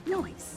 Noise.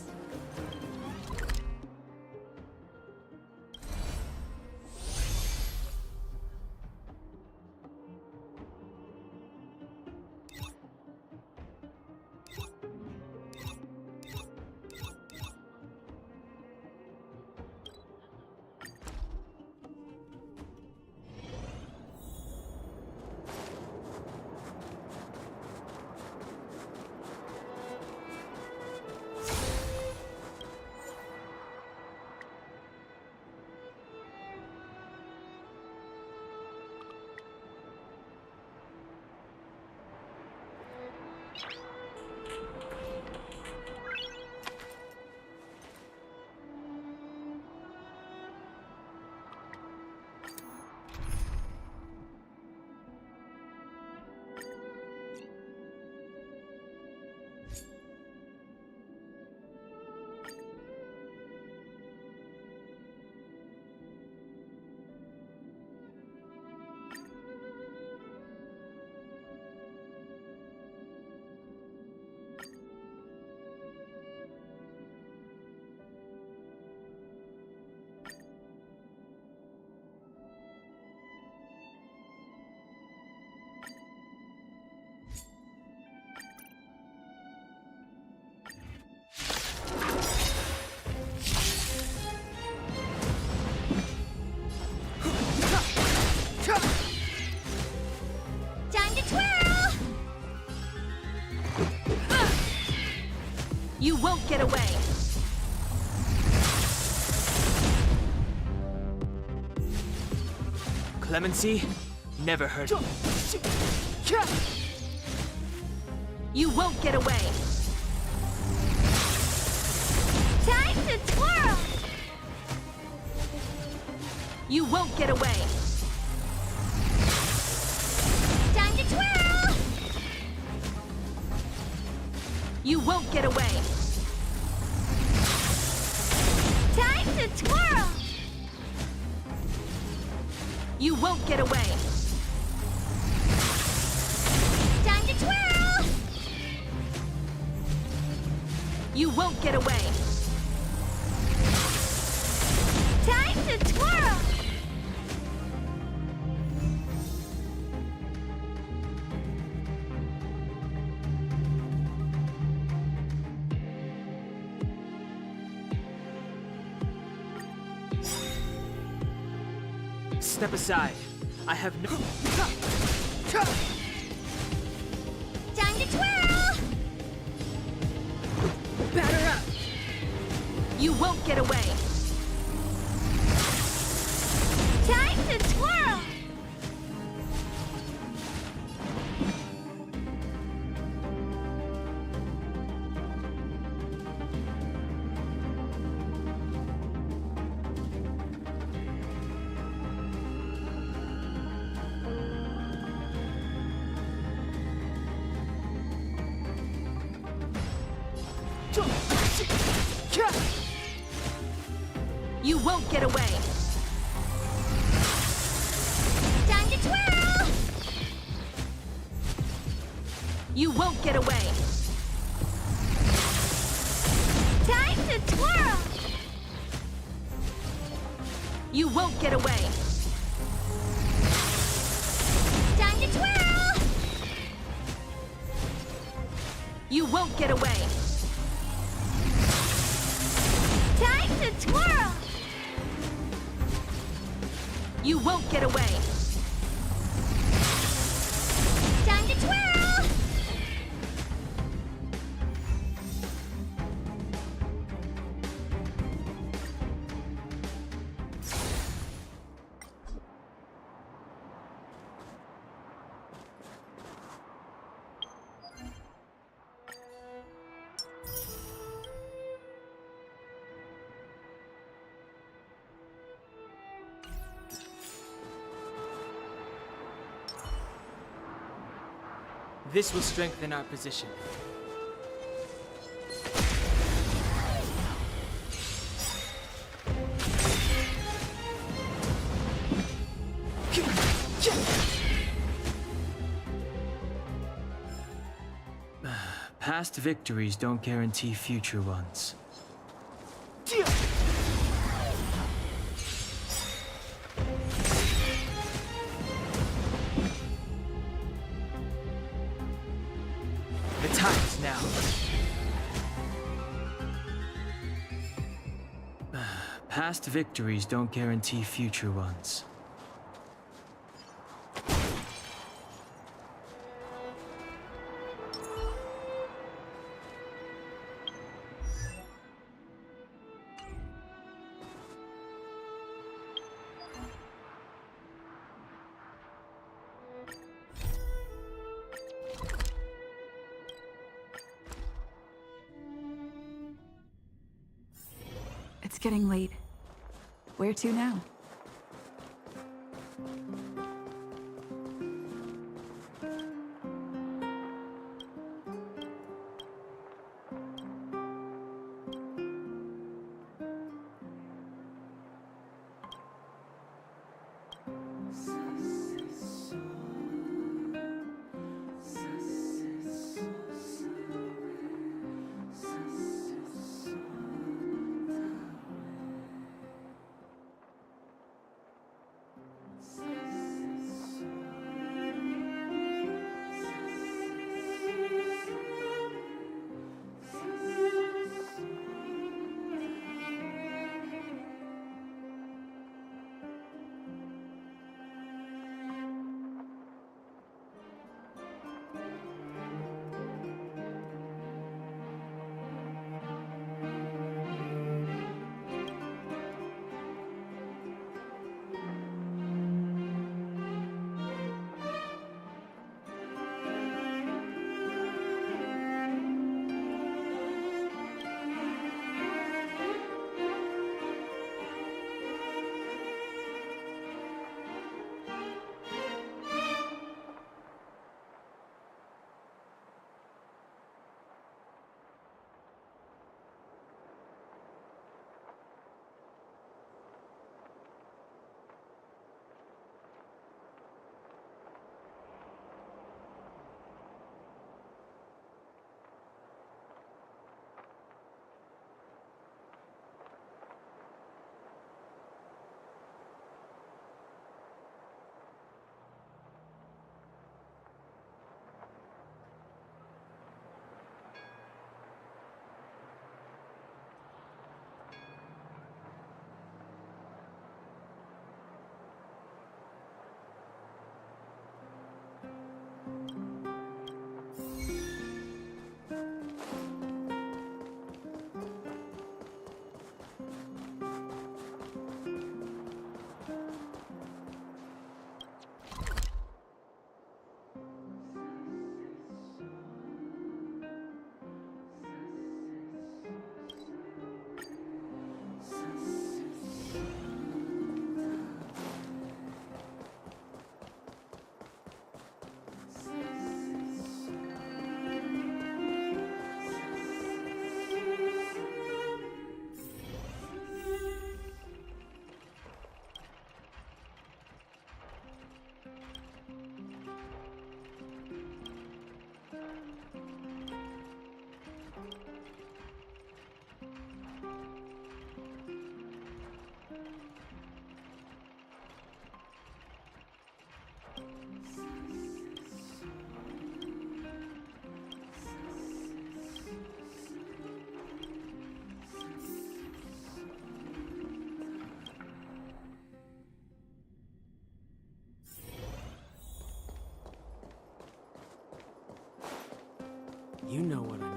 Time to twirl! You won't get away! Clemency? Never heard. You won't get away! Time to twirl! You won't get away! Time to twirl! You won't get away! Time to twirl! You won't get away! Time to twirl! You won't get away! Time to twirl! Step aside. I have no. Time to twirl! Batter up! You won't get away! Time to twirl! You won't get away! Time to twirl! You won't get away! Time to twirl! You won't get away! Time to twirl! You won't get away! Time to twirl! You won't get away! Time to twirl! This will strengthen our position. Past victories don't guarantee future ones. The time is now. Past victories don't guarantee future ones. It's getting late. Where to now? You know what I mean.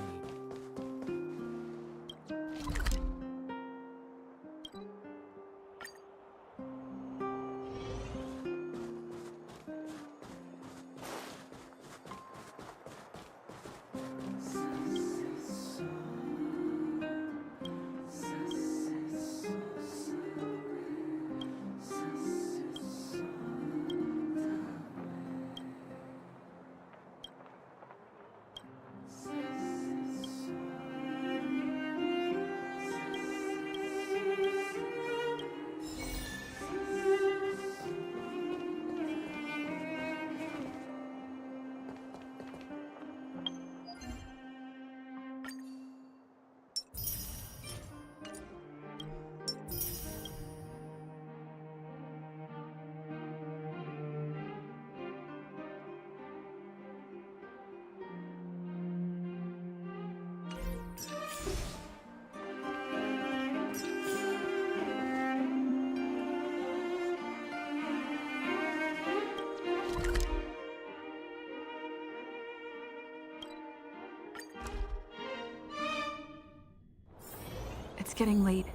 It's getting late.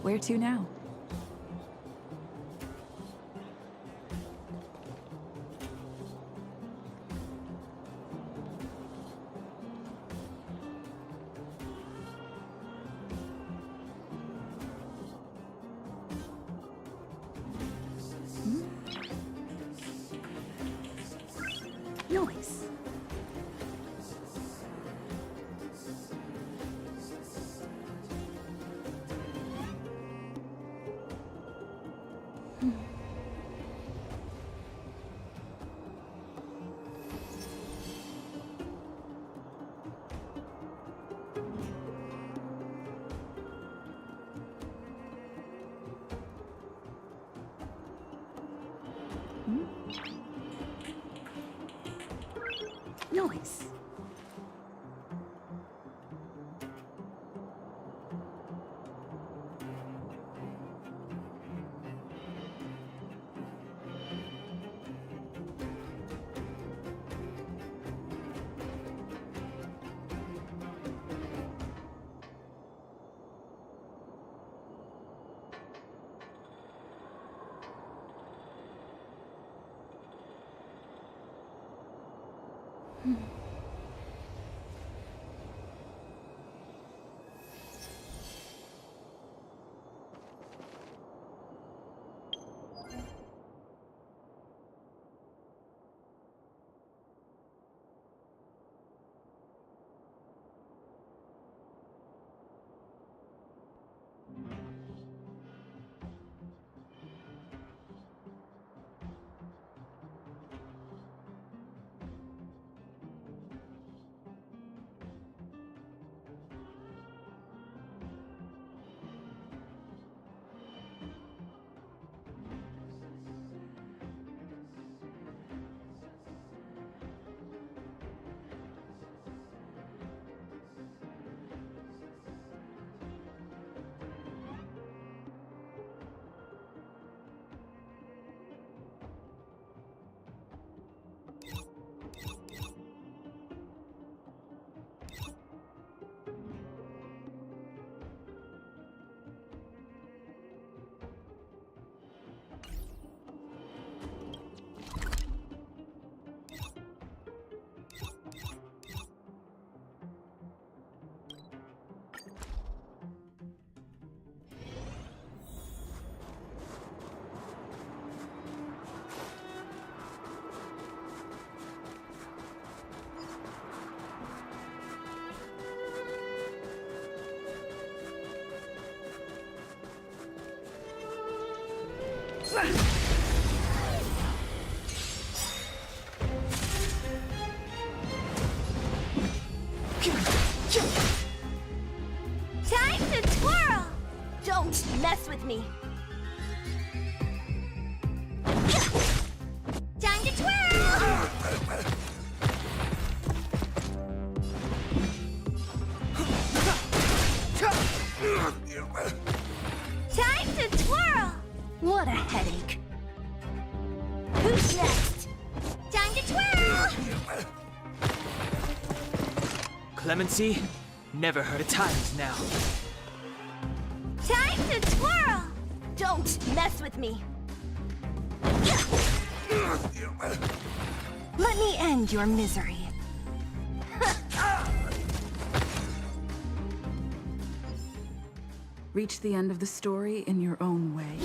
Where to now? Noise. Noise. Time to twirl! Don't mess with me. Time to twirl! Time to twirl! What a headache. Who's next? Time to twirl! Clemency, never heard of times now. Time to twirl! Don't mess with me. Let me end your misery. Reach the end of the story in your own way.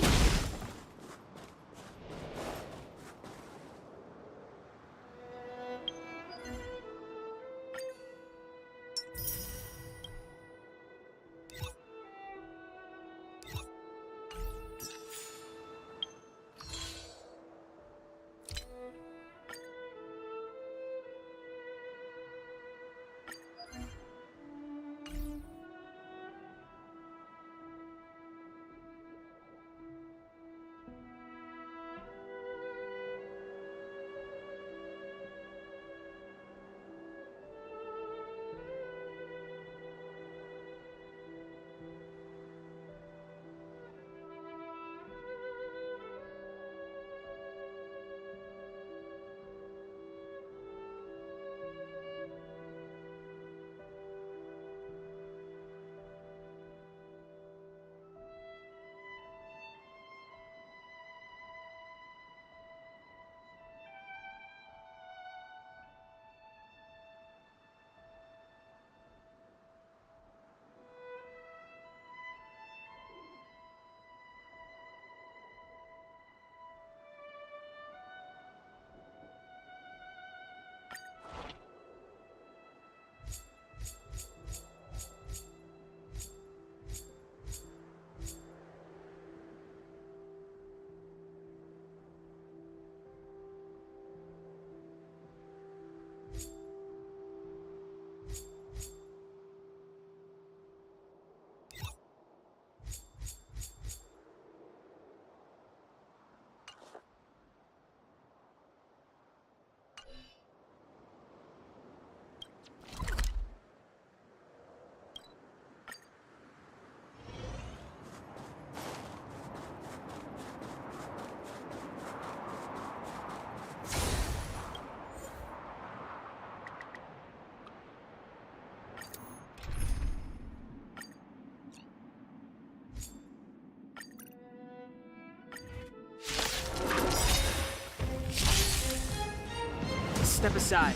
Step aside.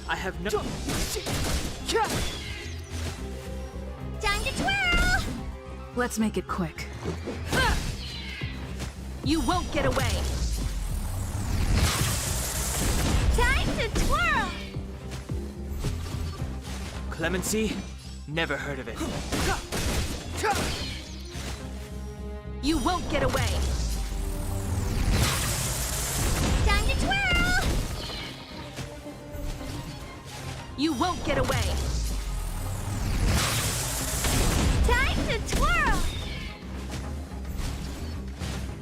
I have no. Time to twirl! Let's make it quick. You won't get away! Time to twirl! Clemency? Never heard of it. You won't get away! Time to twirl! You won't get away! Time to twirl!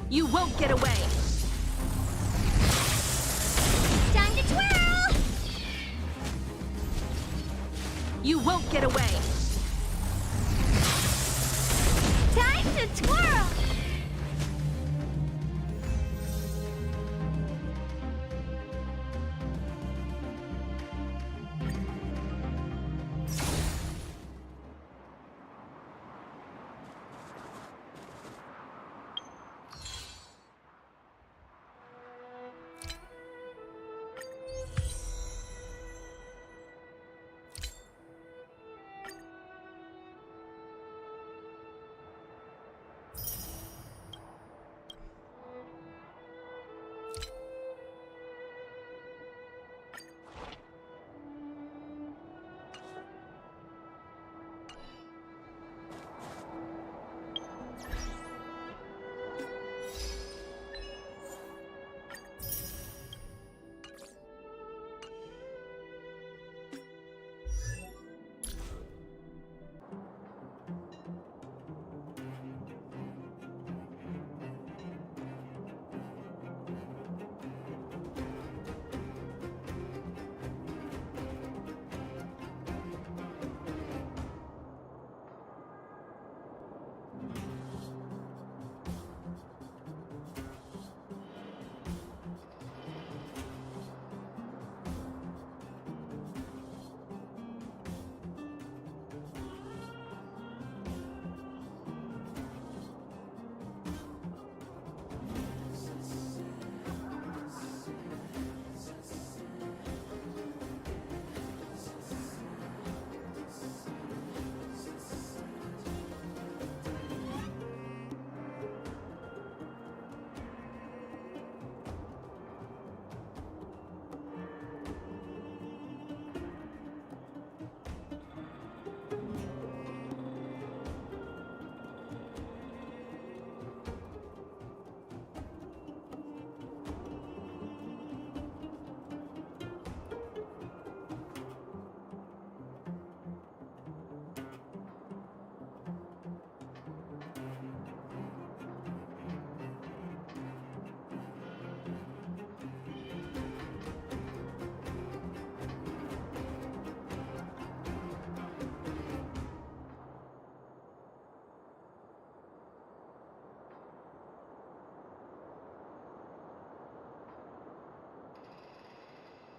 You won't get away! Time to twirl! You won't get away! Time to twirl!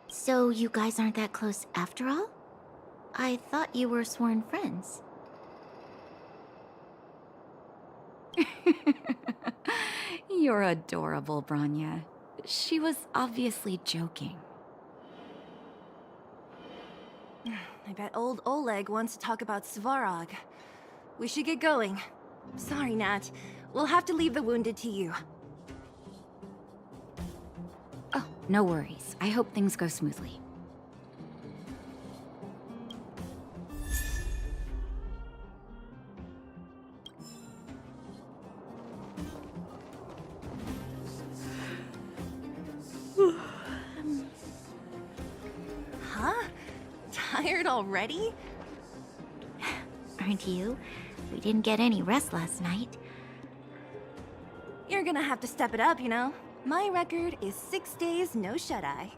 So you guys aren't that close after all? I thought you were sworn friends. You're adorable, Branya. She was obviously joking. I bet old Oleg wants to talk about Svarog. We should get going. Sorry, Nat. We'll have to leave the wounded to you. Oh, no worries. I hope things go smoothly. Huh? Tired already? Aren't you? We didn't get any rest last night. You're gonna have to step it up, you know? My record is 6 days, no shut-eye.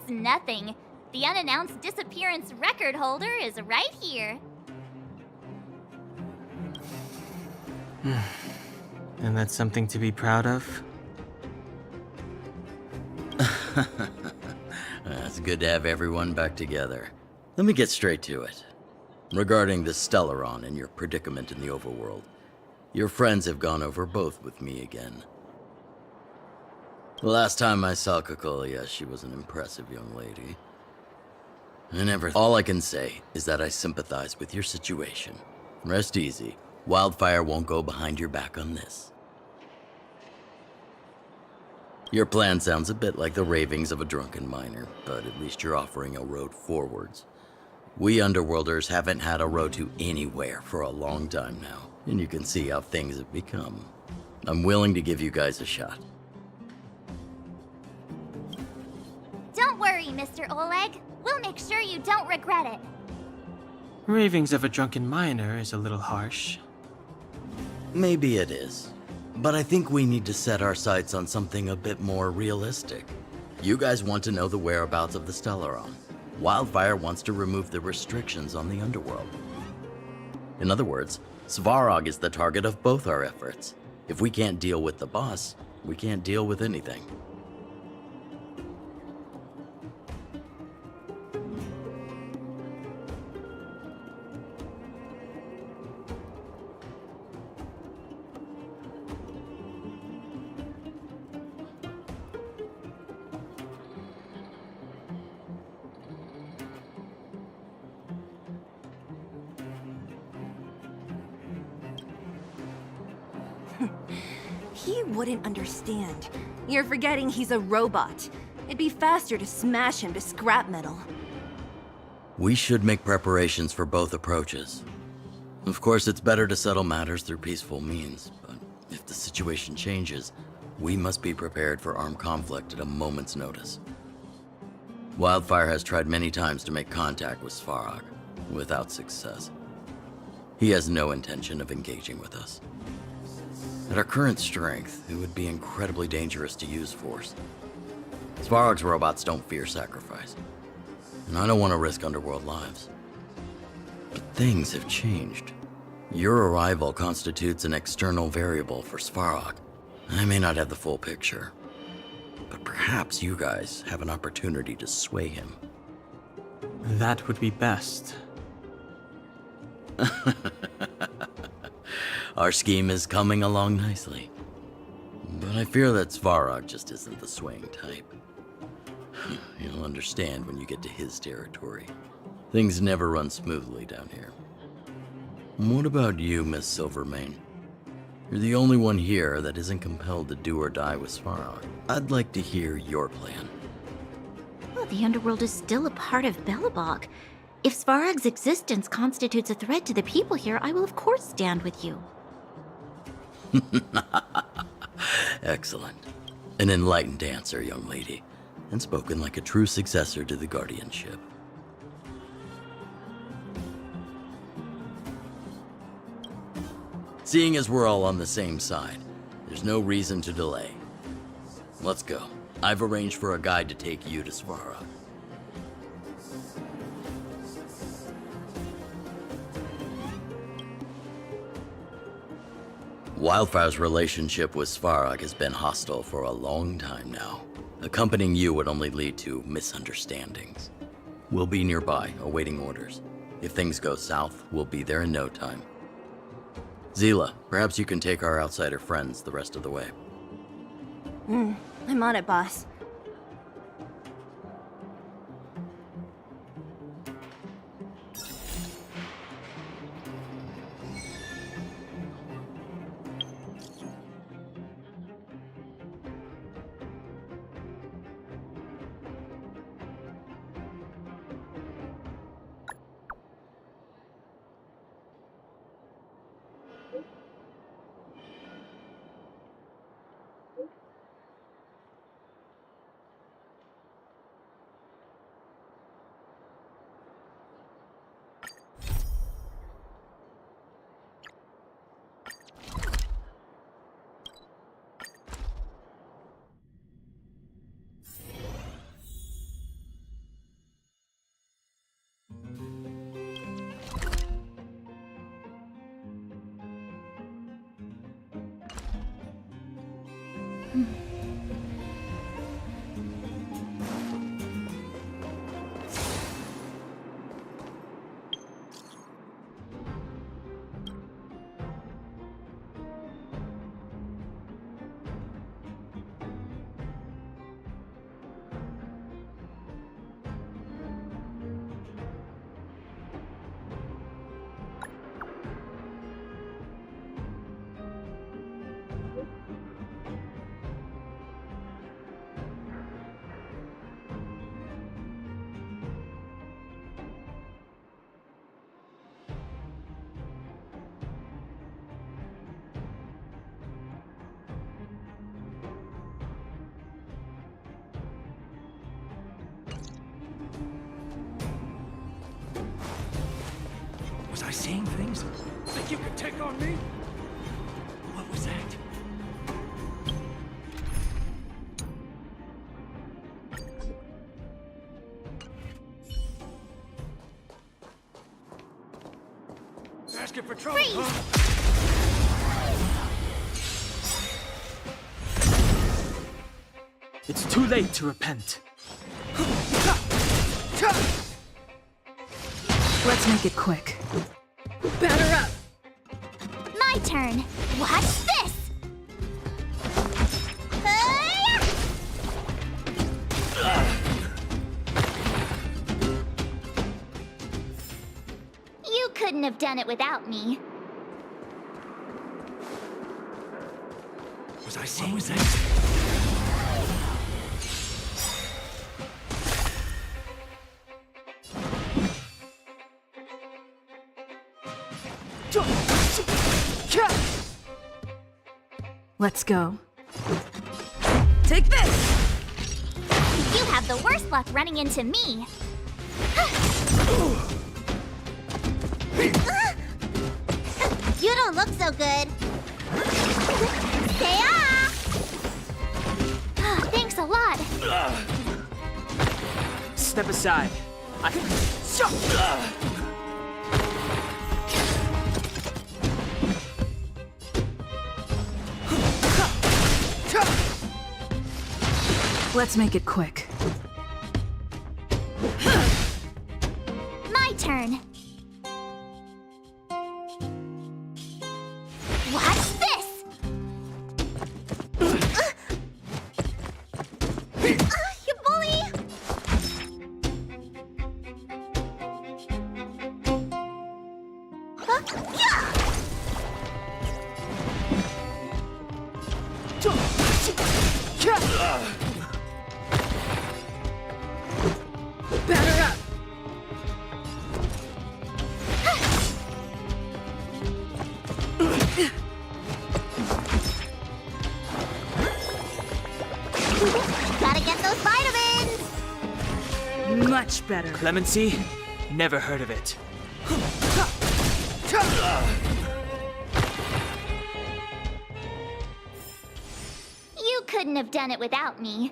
nothing. The unannounced disappearance record holder is right here. And that's something to be proud of? It's good to have everyone back together. Let me get straight to it. Regarding the Stellaron and your predicament in the overworld, your friends have gone over both with me again. The last time I saw Cocolia, she was an impressive young lady. All I can say is that I sympathize with your situation. Rest easy. Wildfire won't go behind your back on this. Your plan sounds a bit like the ravings of a drunken miner, but at least you're offering a road forwards. We Underworlders haven't had a road to anywhere for a long time now, and you can see how things have become. I'm willing to give you guys a shot. Don't worry, Mr. Oleg. We'll make sure you don't regret it. Ravings of a drunken miner is a little harsh. Maybe it is, but I think we need to set our sights on something a bit more realistic. You guys want to know the whereabouts of the Stellaron. Wildfire wants to remove the restrictions on the underworld. In other words, Svarog is the target of both our efforts. If we can't deal with the boss, we can't deal with anything. He wouldn't understand. You're forgetting he's a robot. It'd be faster to smash him to scrap metal. We should make preparations for both approaches. Of course, it's better to settle matters through peaceful means, but if the situation changes, we must be prepared for armed conflict at a moment's notice. Wildfire has tried many times to make contact with Svarog, without success. He has no intention of engaging with us. At our current strength, it would be incredibly dangerous to use force. Svarog's robots don't fear sacrifice, and I don't want to risk Underworld lives. But things have changed. Your arrival constitutes an external variable for Svarog. I may not have the full picture, but perhaps you guys have an opportunity to sway him. That would be best. Our scheme is coming along nicely. But I fear that Svarog just isn't the swaying type. You'll understand when you get to his territory. Things never run smoothly down here. What about you, Miss Silvermane? You're the only one here that isn't compelled to do or die with Svarog. I'd like to hear your plan. Well, the underworld is still a part of Belobog. If Svarog's existence constitutes a threat to the people here, I will of course stand with you. Excellent. An enlightened answer, young lady, and spoken like a true successor to the guardianship. Seeing as we're all on the same side, there's no reason to delay. Let's go. I've arranged for a guide to take you to Svarog. Wildfire's relationship with Svarog has been hostile for a long time now. Accompanying you would only lead to misunderstandings. We'll be nearby, awaiting orders. If things go south, we'll be there in no time. Zila, perhaps you can take our outsider friends the rest of the way. I'm on it, boss. Was I seeing things? Think you could take on me? What was that? Asking for trouble, Freeze! huh? It's too late to repent. Let's make it quick. Batter up! My turn. Watch this! Hi-ya! You couldn't have done it without me. Was I seeing things? Let's go. Take this! You have the worst luck running into me. You don't look so good. Say-ah! Thanks a lot. Step aside. Let's make it quick. My turn. Watch this! You bully! Yeah! Batter up! Gotta get those vitamins! Much better. Clemency? Never heard of it. You couldn't have done it without me.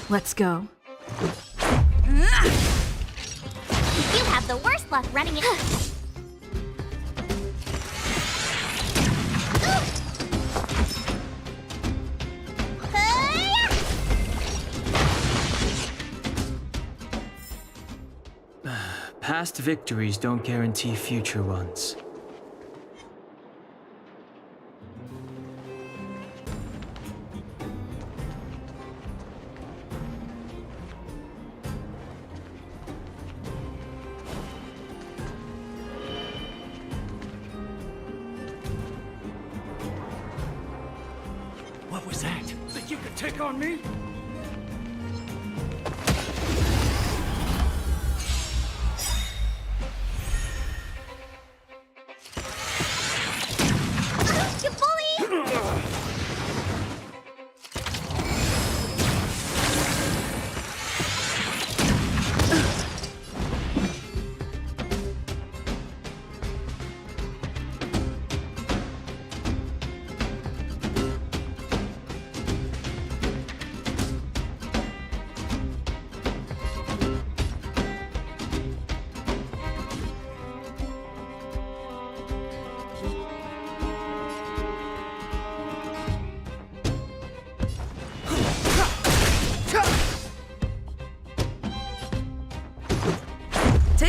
Let's go. You have the worst luck running in. Past victories don't guarantee future ones. What was that? Think you could take on me?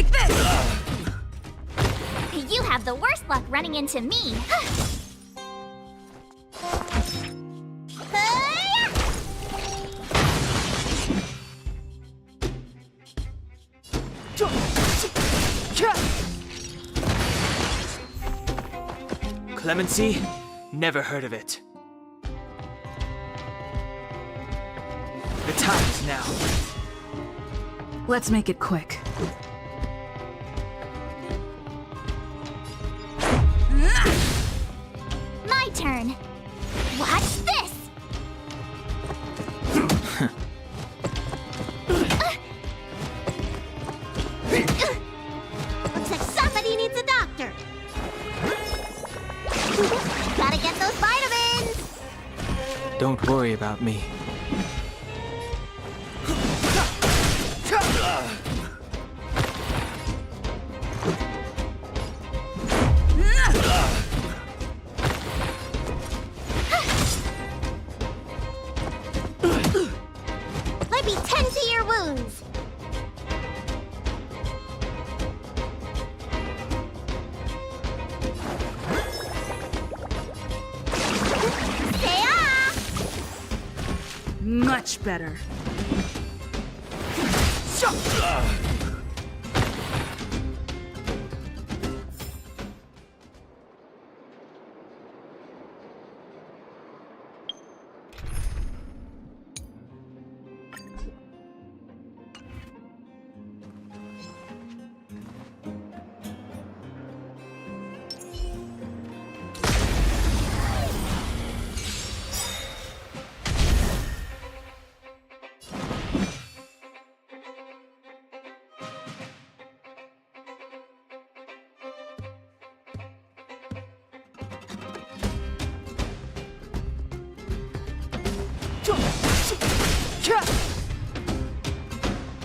Take this! You have the worst luck running into me. Clemency? Never heard of it. The time is now. Let's make it quick. My turn. Watch this! Looks like somebody needs a doctor. Gotta get those vitamins! Don't worry about me. Let me tend to your wounds. Much better.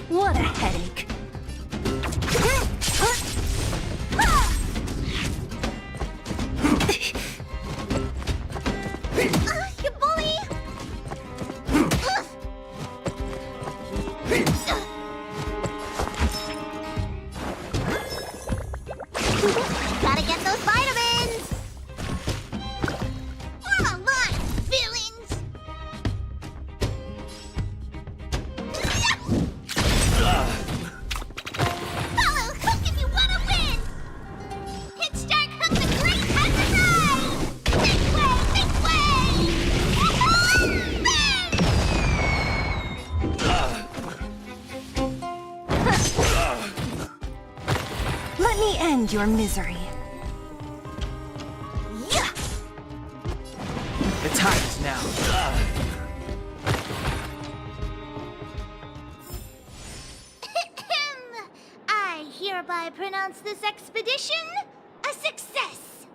What a headache. You bully! Gotta get those vitamins! Come on, villains! Follow Hook if you wanna win! Hit start Hook the Great has arrived! This way! This way! Let me end your misery. Yeah! The time is now. I hereby pronounce this expedition a success!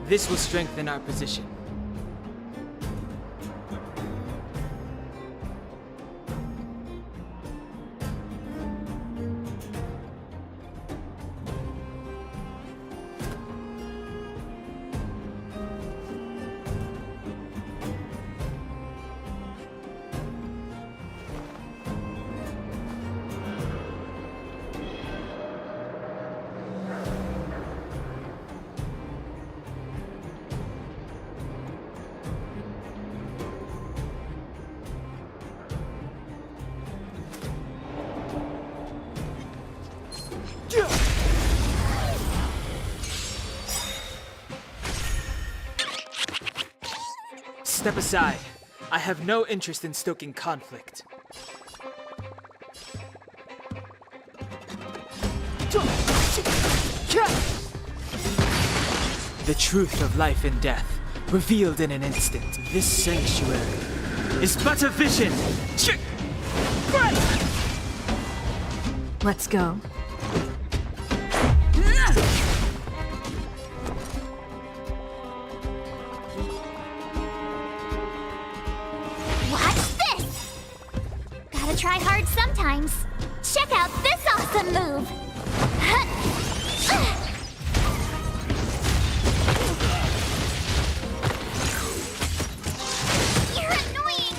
This will strengthen our position. Step aside. I have no interest in stoking conflict. The truth of life and death, revealed in an instant. This sanctuary is but a vision! Let's go. Watch this! Gotta try hard sometimes. Check out this awesome move! You're annoying!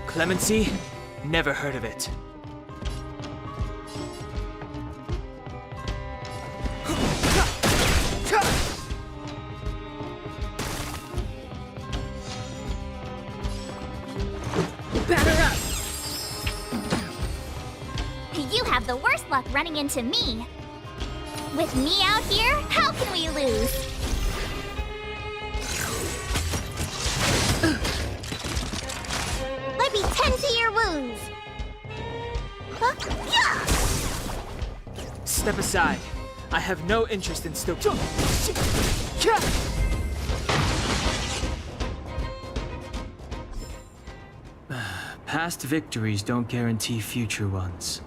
Clemency? Never heard of it. Batter up! You have the worst luck running into me. With me out here, how can we lose? Let me tend to your wounds. Yeah! Step aside. I have no interest in stoking. Past victories don't guarantee future ones.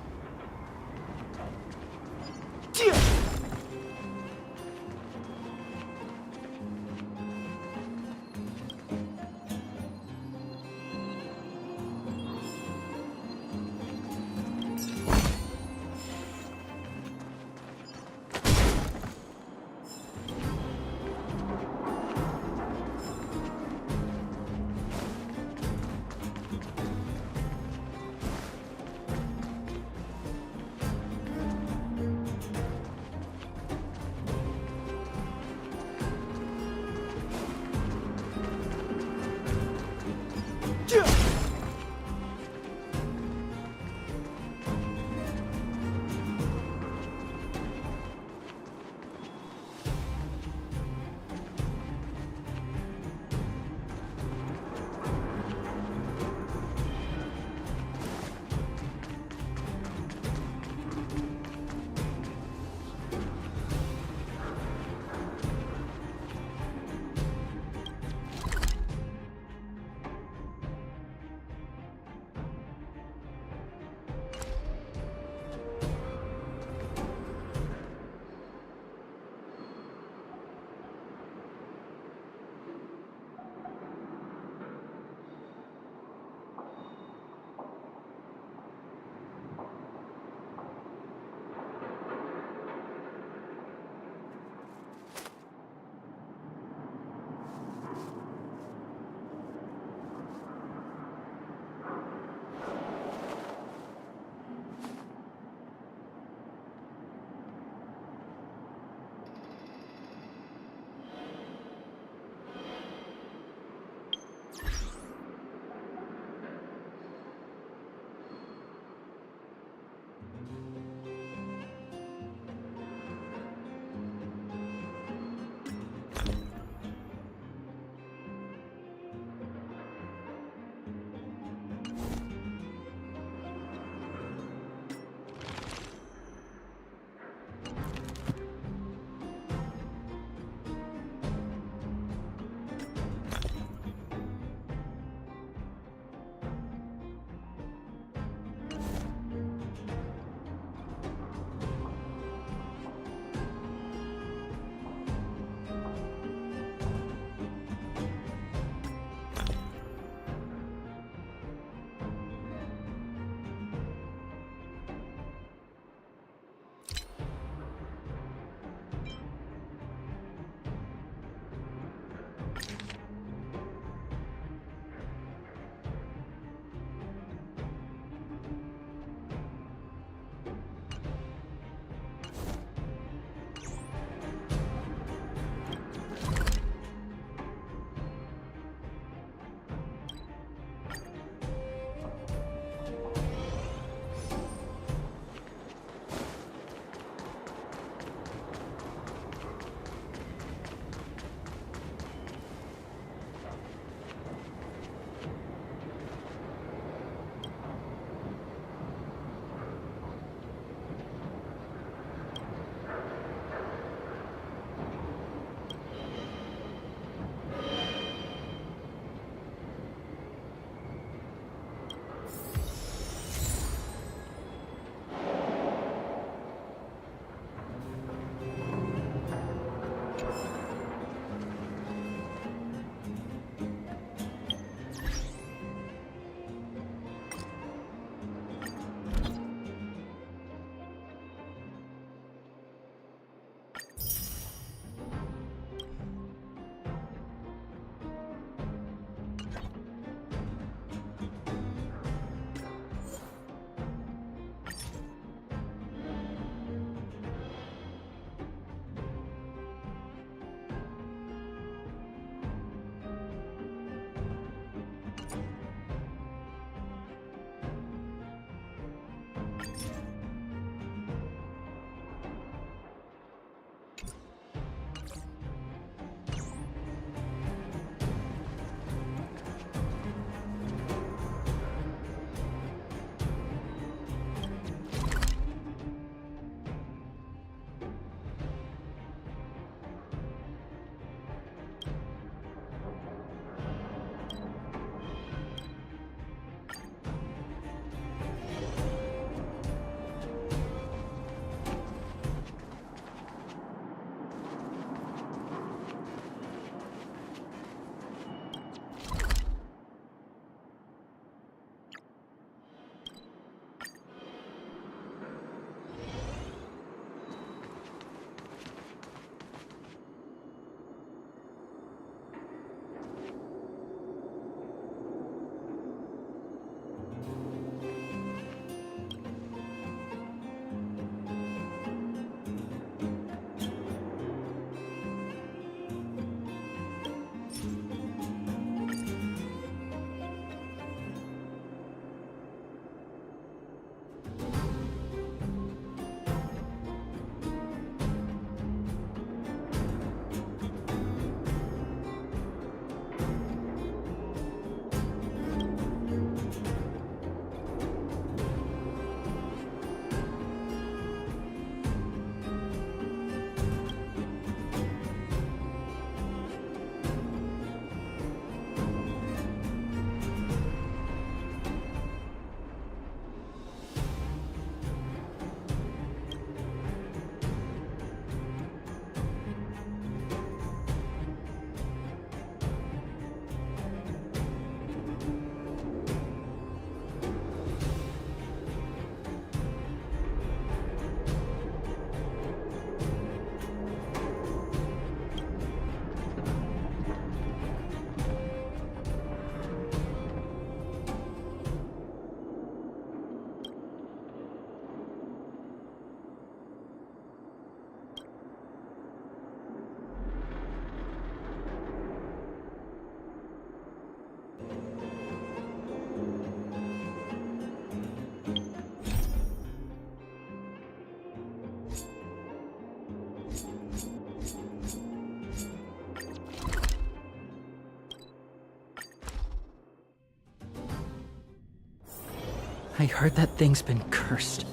I heard that thing's been cursed.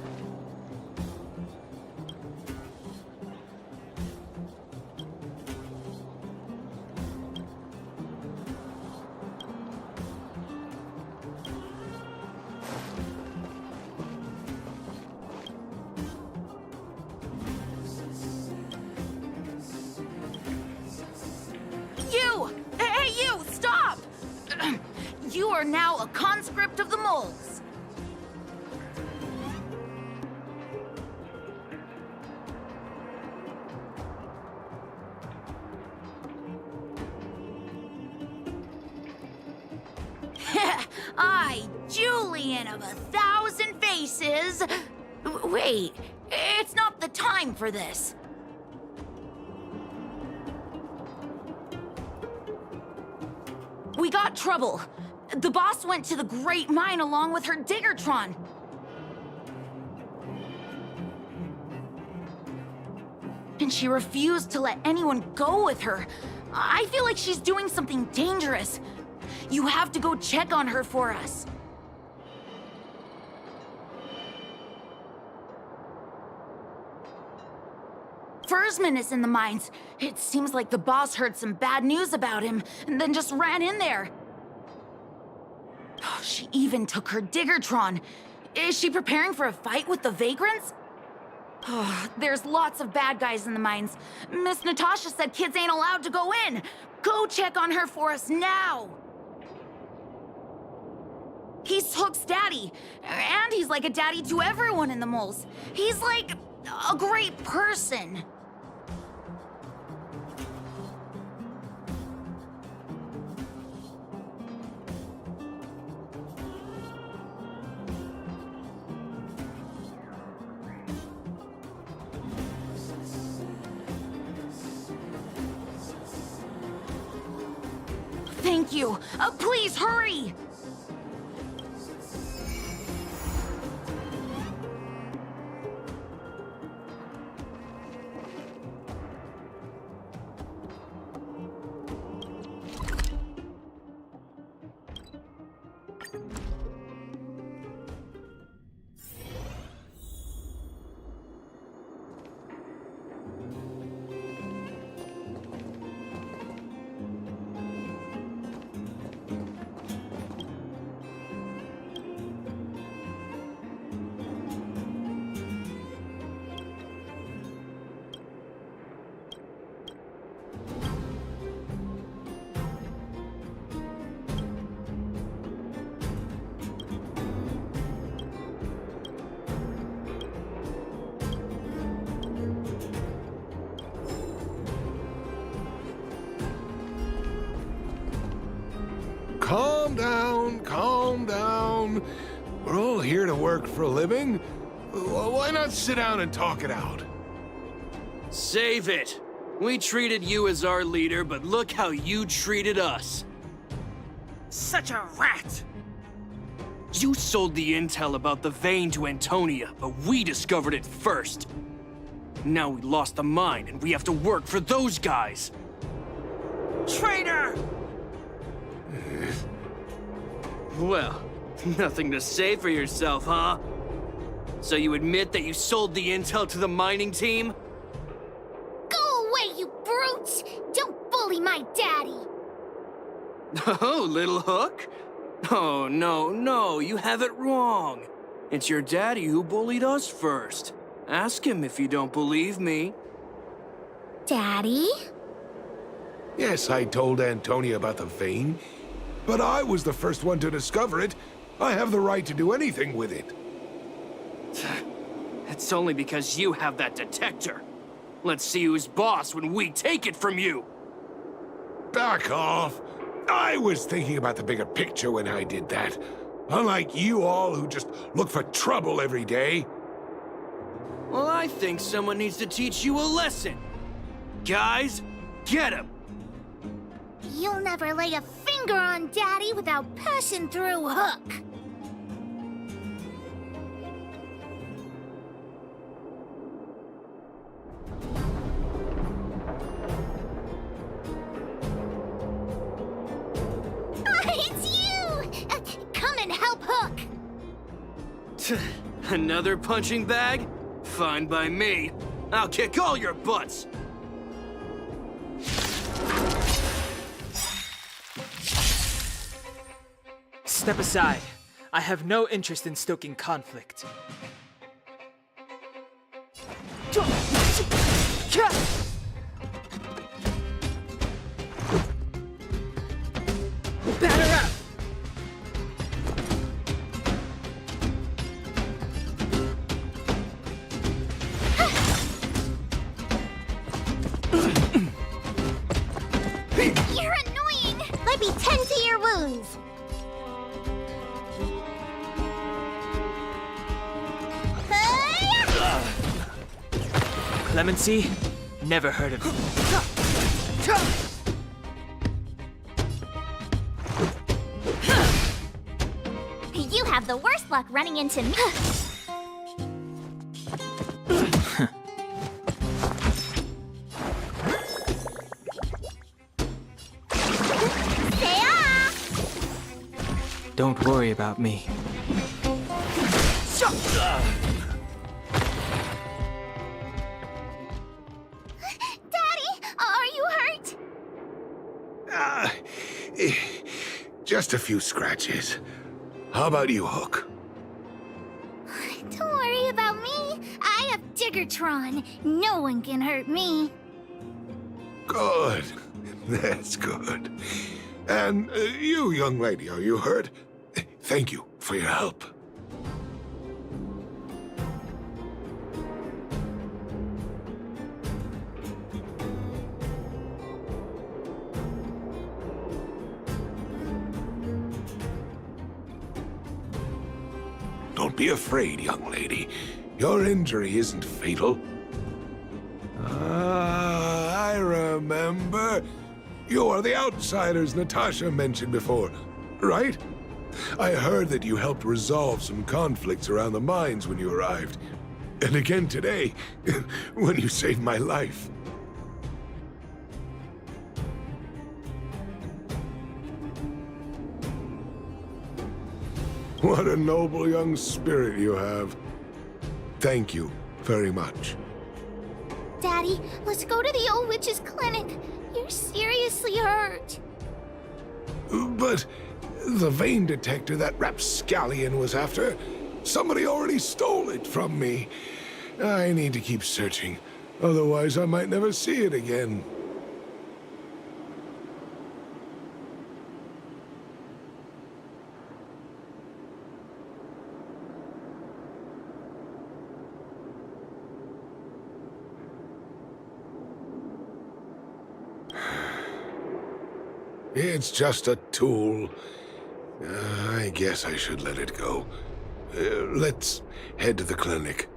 You! Hey, you! Stop! You are now a conscript of the moles. I, Julian of 1,000 faces. Wait, it's not the time for this. We got trouble. The boss went to the Great Mine along with her Diggertron. And she refused to let anyone go with her. I feel like she's doing something dangerous. You have to go check on her for us. Fursman is in the mines. It seems like the boss heard some bad news about him and then just ran in there. She even took her Diggertron. Is she preparing for a fight with the vagrants? There's lots of bad guys in the mines. Miss Natasha said kids ain't allowed to go in. Go check on her for us now. He's Hook's daddy, and he's like a daddy to everyone in the moles. He's like a great person. Thank you. Please hurry! Calm down, calm down. We're all here to work for a living. Why not sit down and talk it out? Save it! We treated you as our leader, but look how you treated us. Such a rat! You sold the intel about the vein to Antonia, but we discovered it first. Now we lost the mine, and we have to work for those guys. Traitor! Well, nothing to say for yourself, huh? So you admit that you sold the intel to the mining team? Go away, you brutes! Don't bully my daddy! Oh, little Hook? Oh, no, you have it wrong. It's your daddy who bullied us first. Ask him if you don't believe me. Daddy? Yes, I told Antonia about the vein, but I was the first one to discover it. I have the right to do anything with it. It's only because you have that detector. Let's see who's boss when we take it from you. Back off. I was thinking about the bigger picture when I did that. Unlike you all who just look for trouble every day. Well, I think someone needs to teach you a lesson. Guys, get him! You'll never lay a finger on Daddy without passing through Hook. It's you! Come and help Hook! Another punching bag? Fine by me. I'll kick all your butts. Step aside. I have no interest in stoking conflict. Batter up! You're annoying! Let me tend to your wounds. Clemency? Never heard of it. You have the worst luck running into me. Don't worry about me. Daddy, are you hurt? Just a few scratches. How about you, Hook? Don't worry about me. I have Diggertron. No one can hurt me. Good. That's good. And you, young lady, are you hurt? Thank you for your help. Don't be afraid, young lady. Your injury isn't fatal. Ah, I remember. You are the outsiders Natasha mentioned before, right? I heard that you helped resolve some conflicts around the mines when you arrived. And again today, when you saved my life. What a noble young spirit you have. Thank you very much. Daddy, let's go to the old witch's clinic. You're seriously hurt. But the vein detector that rapscallion was after, somebody already stole it from me. I need to keep searching, otherwise I might never see it again. It's just a tool. I guess I should let it go. Let's head to the clinic.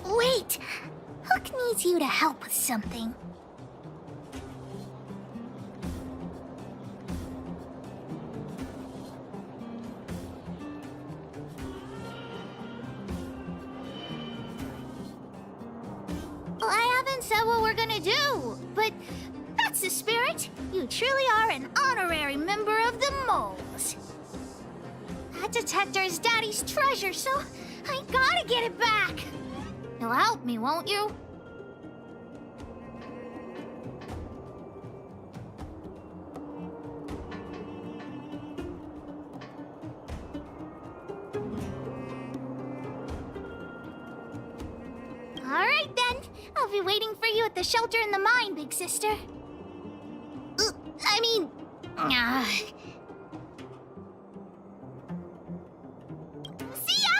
Wait! Hook needs you to help with something. I haven't said what we're gonna do, but that's the spirit. You truly are an honorary member of the Moles. That detector is Daddy's treasure, so I gotta get it back. You'll help me, won't you? All right, then. I'll be waiting for you at the shelter in the mine, big sister. I mean... See ya!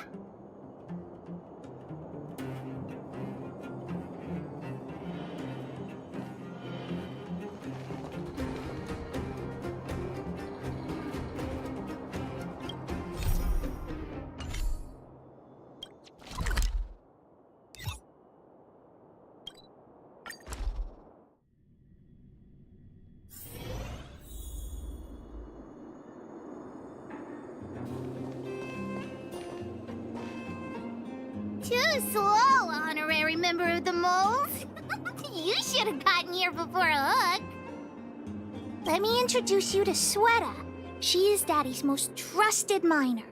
Too slow, honorary member moles? You should have gotten here before Hook. Let me introduce you to Sweta. She is Daddy's most trusted miner.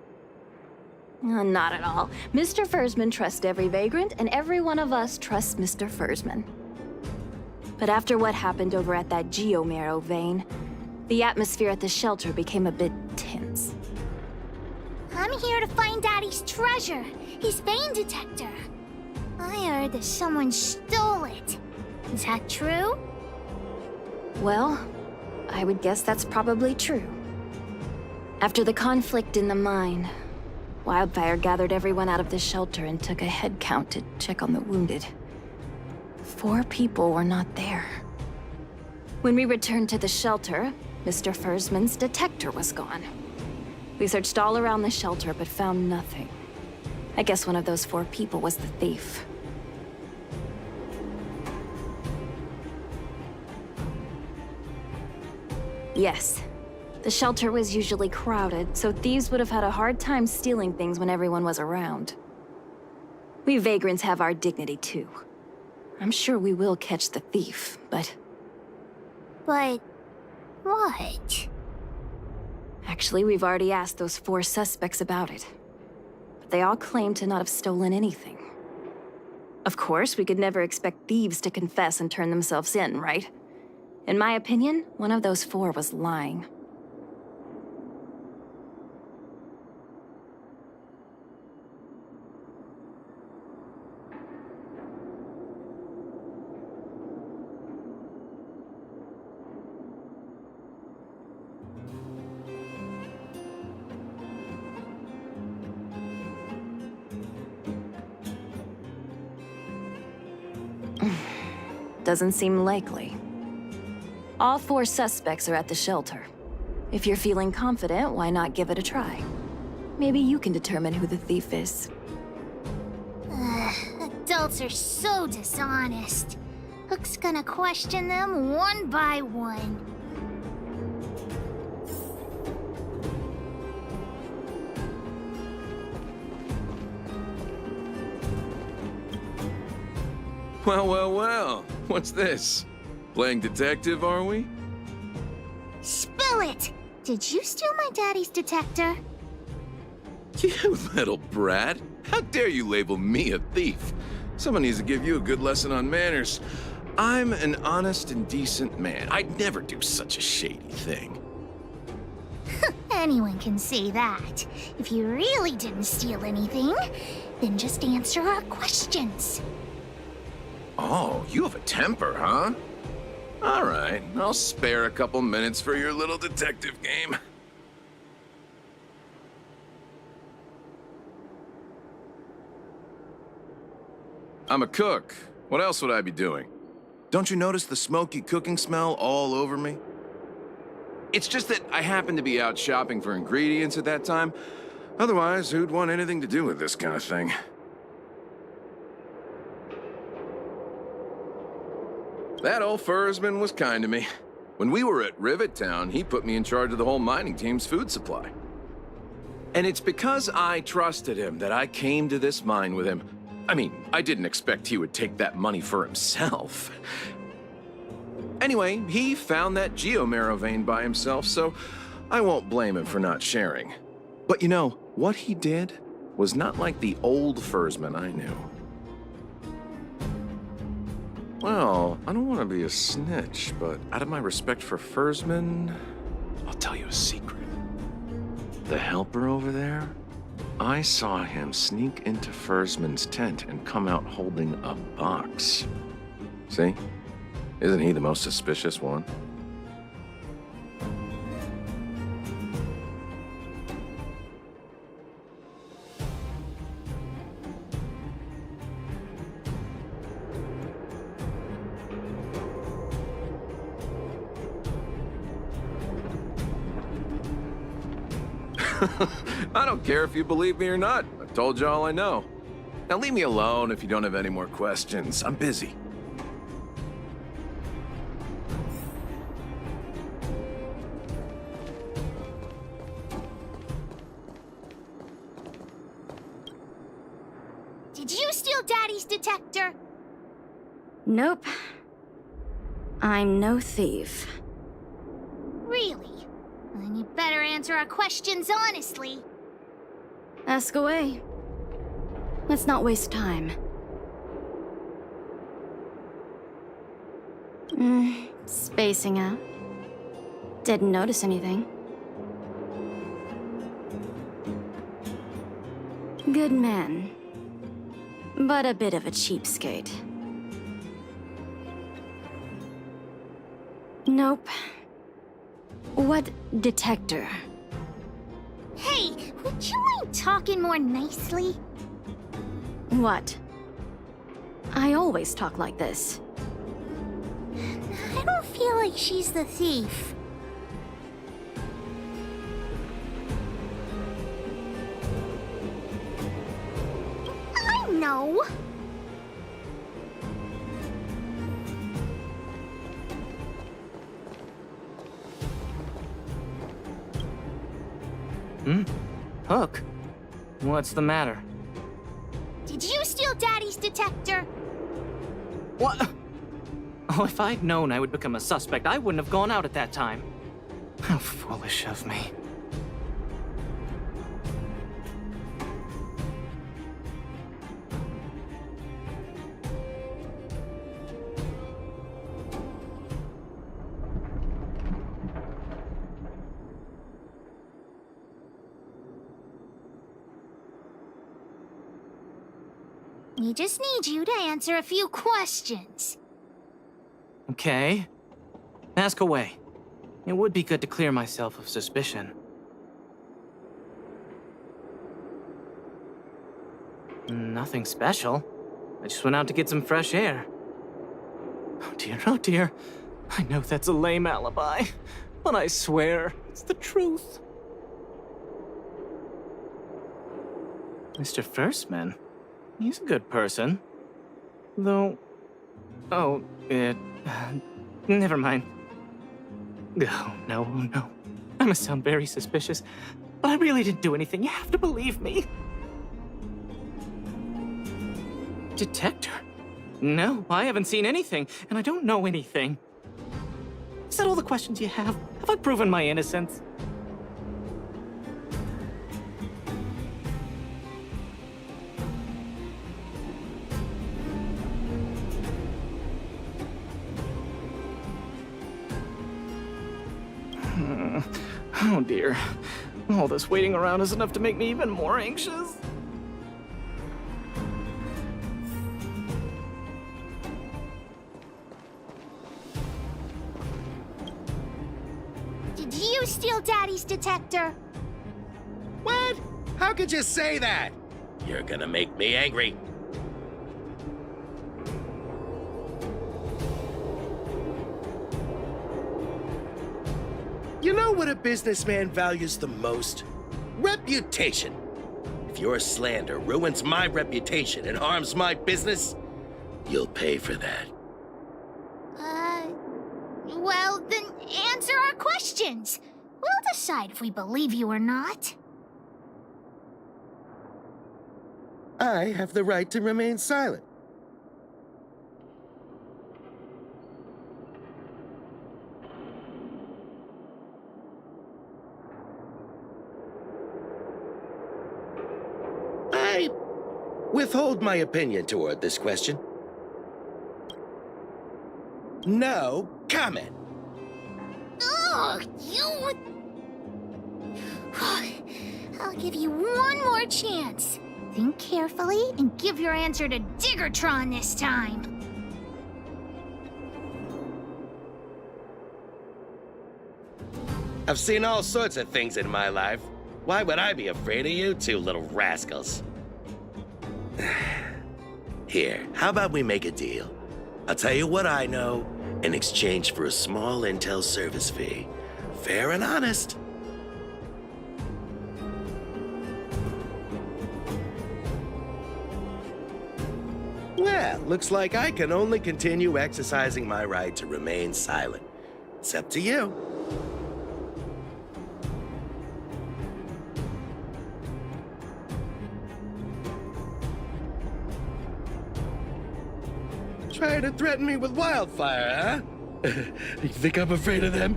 Not at all. Mr. Fursman trusts every vagrant, and every one of us trusts Mr. Fursman. But after what happened over at that Geomarrow vein, the atmosphere at the shelter became a bit tense. I'm here to find Daddy's treasure, his vein detector. I heard that someone stole it. Is that true? Well, I would guess that's probably true. After the conflict in the mine, Wildfire gathered everyone out of the shelter and took a head count to check on the wounded. 4 people were not there. When we returned to the shelter, Mr. Fursman's detector was gone. We searched all around the shelter but found nothing. I guess one of those 4 people was the thief. Yes. The shelter was usually crowded, so thieves would have had a hard time stealing things when everyone was around. We vagrants have our dignity too. I'm sure we will catch the thief, but... But... what? Actually, we've already asked those 4 suspects about it. But they all claim to not have stolen anything. Of course, we could never expect thieves to confess and turn themselves in, right? In my opinion, one of those 4 was lying. Doesn't seem likely. All 4 suspects are at the shelter. If you're feeling confident, why not give it a try? Maybe you can determine who the thief is. Adults are so dishonest. Hook's gonna question them one by one. Well, well, well. What's this? Playing detective, are we? Spill it! Did you steal my daddy's detector? You little brat. How dare you label me a thief? Someone needs to give you a good lesson on manners. I'm an honest and decent man. I'd never do such a shady thing. Anyone can say that. If you really didn't steal anything, then just answer our questions. Oh, you have a temper, huh? All right, I'll spare a couple minutes for your little detective game. I'm a cook. What else would I be doing? Don't you notice the smoky cooking smell all over me? It's just that I happened to be out shopping for ingredients at that time. Otherwise, who'd want anything to do with this kind of thing? That old Fursman was kind to me. When we were at Rivet Town, he put me in charge of the whole mining team's food supply. And it's because I trusted him that I came to this mine with him. I mean, I didn't expect he would take that money for himself. Anyway, he found that Geomarrow vein by himself, so I won't blame him for not sharing. But you know, what he did was not like the old Fursman I knew. Well, I don't want to be a snitch, but out of my respect for Fursman, I'll tell you a secret. The helper over there, I saw him sneak into Fursman's tent and come out holding a box. See? Isn't he the most suspicious one? I don't care if you believe me or not. I've told you all I know. Now leave me alone if you don't have any more questions. I'm busy. Did you steal Daddy's detector? Nope. I'm no thief. Really? Then you better answer our questions honestly. Ask away. Let's not waste time. Spacing out. Didn't notice anything. Good man. But a bit of a cheapskate. Nope. What detector? Hey, would you mind talking more nicely? What? I always talk like this. I don't feel like she's the thief. I know. Hook? What's the matter? Did you steal Daddy's detector? What? Oh, if I'd known I would become a suspect, I wouldn't have gone out at that time. How foolish of me. We just need you to answer a few questions. Okay. Ask away. It would be good to clear myself of suspicion. Nothing special. I just went out to get some fresh air. Oh dear, oh dear. I know that's a lame alibi, but I swear it's the truth. Mr. Firstman, he's a good person. Though... Oh, never mind. Oh, no. I must sound very suspicious, but I really didn't do anything. You have to believe me. Detector? No, I haven't seen anything, and I don't know anything. Is that all the questions you have? Have I proven my innocence? Oh dear. All this waiting around is enough to make me even more anxious. Did you steal Daddy's detector? What? How could you say that? You're gonna make me angry. You know what a businessman values the most? Reputation. If your slander ruins my reputation and harms my business, you'll pay for that. Well, then answer our questions. We'll decide if we believe you or not. I have the right to remain silent. I withhold my opinion toward this question. No comment. Ugh, you... I'll give you one more chance. Think carefully and give your answer to Diggertron this time. I've seen all sorts of things in my life. Why would I be afraid of you two little rascals? Here, how about we make a deal? I'll tell you what I know in exchange for a small intel service fee. Fair and honest. Well, looks like I can only continue exercising my right to remain silent. It's up to you. Trying to threaten me with wildfire, huh? You think I'm afraid of them?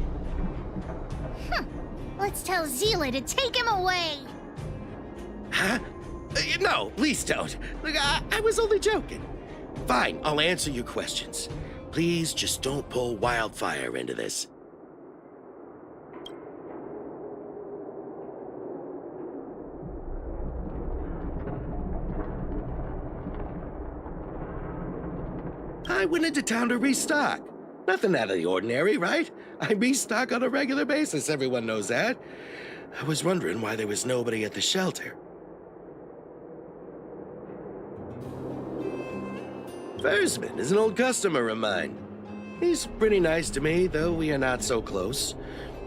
Let's tell Zila to take him away. Huh? No, please don't. Look, I was only joking. Fine, I'll answer your questions. Please just don't pull wildfire into this. I went into town to restock. Nothing out of the ordinary, right? I restock on a regular basis, everyone knows that. I was wondering why there was nobody at the shelter. Versman is an old customer of mine. He's pretty nice to me, though we are not so close.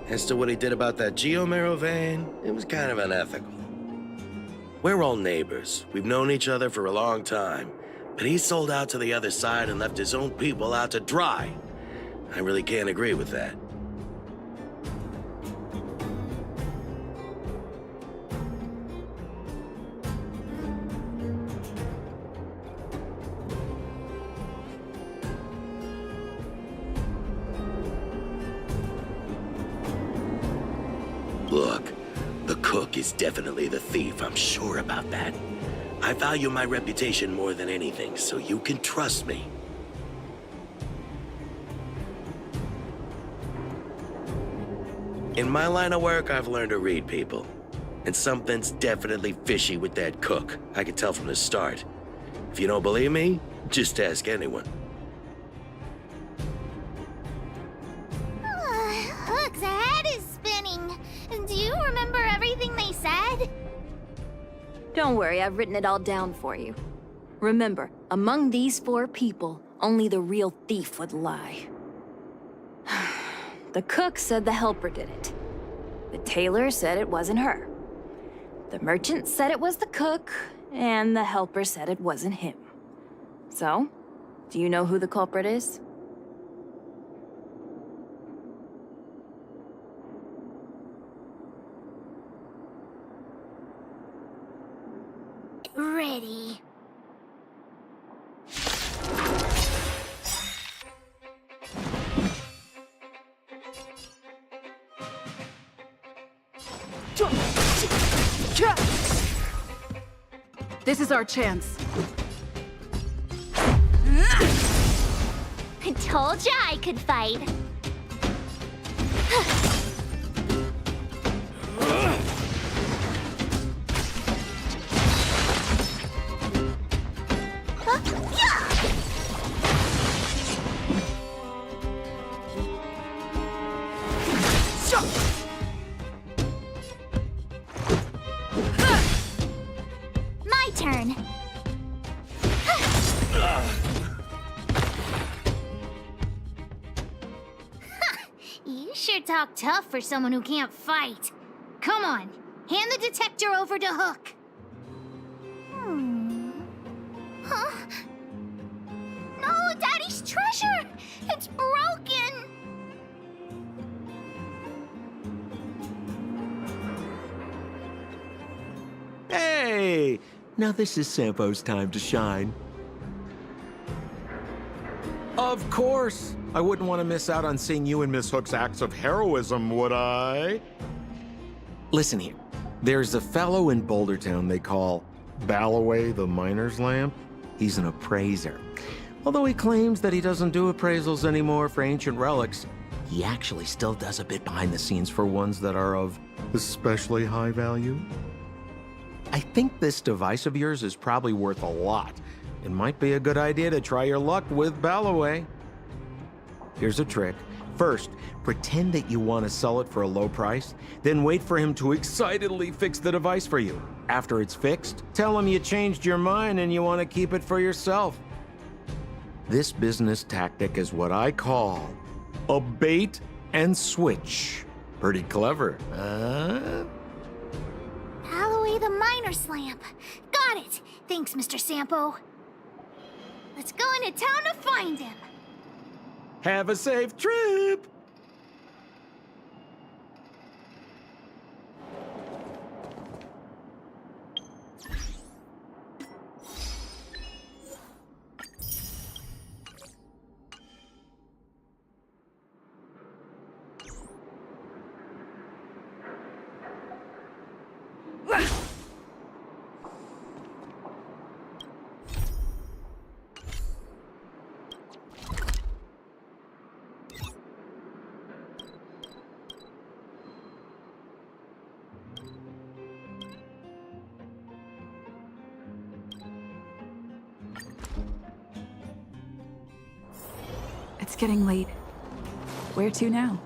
As to what he did about that Geomero vein, it was kind of unethical. We're all neighbors. We've known each other for a long time. But he sold out to the other side and left his own people out to dry. I really can't agree with that. Look, the cook is definitely the thief, I'm sure about that. I value my reputation more than anything, so you can trust me. In my line of work, I've learned to read people. And something's definitely fishy with that cook. I could tell from the start. If you don't believe me, just ask anyone. Hook's head is spinning. Do you remember everything they said? Don't worry, I've written it all down for you. Remember, among these 4 people, only the real thief would lie. The cook said the helper did it. The tailor said it wasn't her. The merchant said it was the cook, and the helper said it wasn't him. So, do you know who the culprit is? Ready. This is our chance. I told ya I could fight. My turn. You sure talk tough for someone who can't fight. Come on, hand the detector over to Hook. Huh? No, Daddy's treasure! It's broken! Hey! Now this is Sampo's time to shine. Of course! I wouldn't want to miss out on seeing you and Miss Hook's acts of heroism, would I? Listen here. There's a fellow in Bouldertown they call Balloway the Miner's Lamp. He's an appraiser. Although he claims that he doesn't do appraisals anymore for ancient relics, he actually still does a bit behind the scenes for ones that are of especially high value. I think this device of yours is probably worth a lot. It might be a good idea to try your luck with Balloway. Here's a trick. First, pretend that you want to sell it for a low price, then wait for him to excitedly fix the device for you. After it's fixed, tell him you changed your mind and you want to keep it for yourself. This business tactic is what I call a bait and switch. Pretty clever, huh? Balloway the Miner's Lamp. Got it. Thanks, Mr. Sampo. Let's go into town to find him. Have a safe trip! It's getting late. Where to now?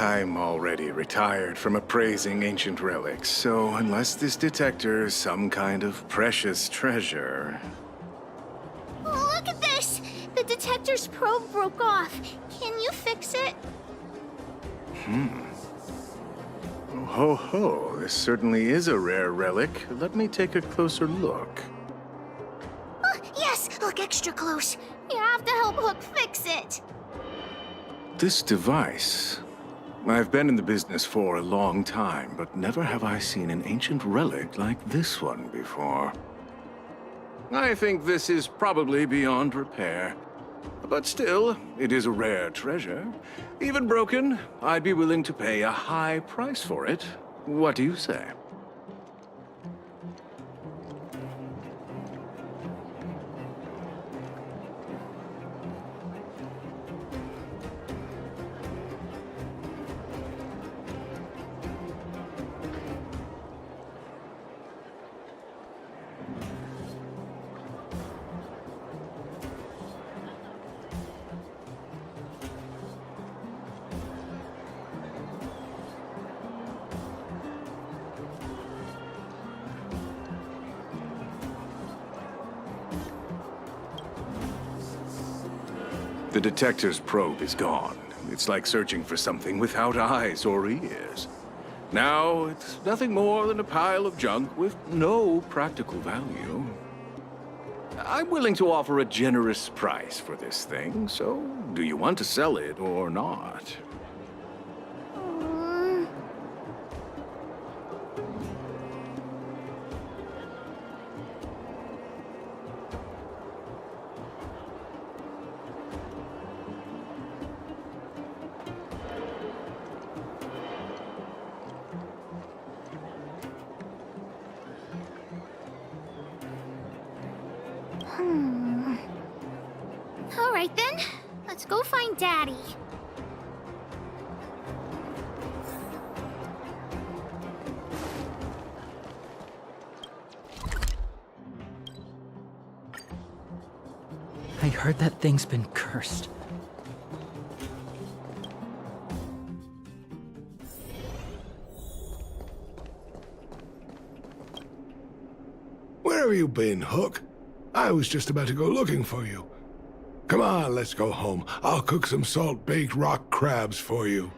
I'm already retired from appraising ancient relics, so unless this detector is some kind of precious treasure... Look at this! The detector's probe broke off. Can you fix it? Ho ho, this certainly is a rare relic. Let me take a closer look. Oh, yes! Look extra close. You have to help Hook fix it. This device... I've been in the business for a long time, but never have I seen an ancient relic like this one before. I think this is probably beyond repair. But still, it is a rare treasure. Even broken, I'd be willing to pay a high price for it. What do you say? The detector's probe is gone. It's like searching for something without eyes or ears. Now, it's nothing more than a pile of junk with no practical value. I'm willing to offer a generous price for this thing, so do you want to sell it or not? All right then, let's go find Daddy. I heard that thing's been cursed. Where have you been, Hook? I was just about to go looking for you. Come on, let's go home. I'll cook some salt-baked rock crabs for you.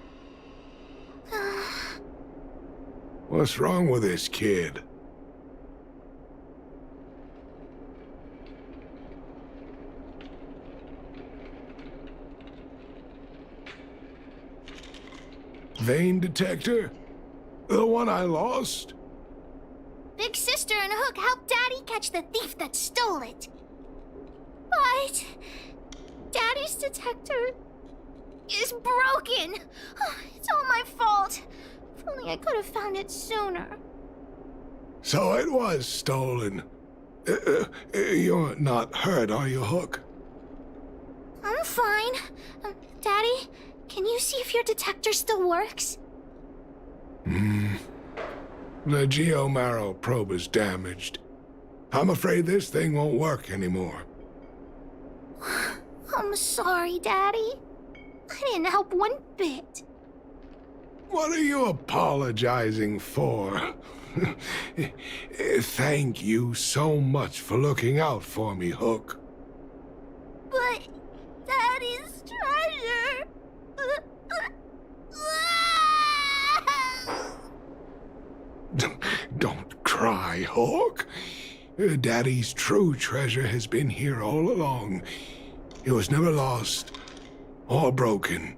What's wrong with this kid? Vein detector? The one I lost? Big sister Detector and Hook helped Daddy catch the thief that stole it. But Daddy's detector is broken. It's all my fault. If only I could have found it sooner. So it was stolen. You're not hurt, are you, Hook? I'm fine. Daddy, can you see if your detector still works? The geomarrow probe is damaged. I'm afraid this thing won't work anymore. I'm sorry, Daddy. I didn't help one bit. What are you apologizing for? Thank you so much for looking out for me, Hook. But Daddy's treasure... Don't cry, Hook. Daddy's true treasure has been here all along. It was never lost or broken.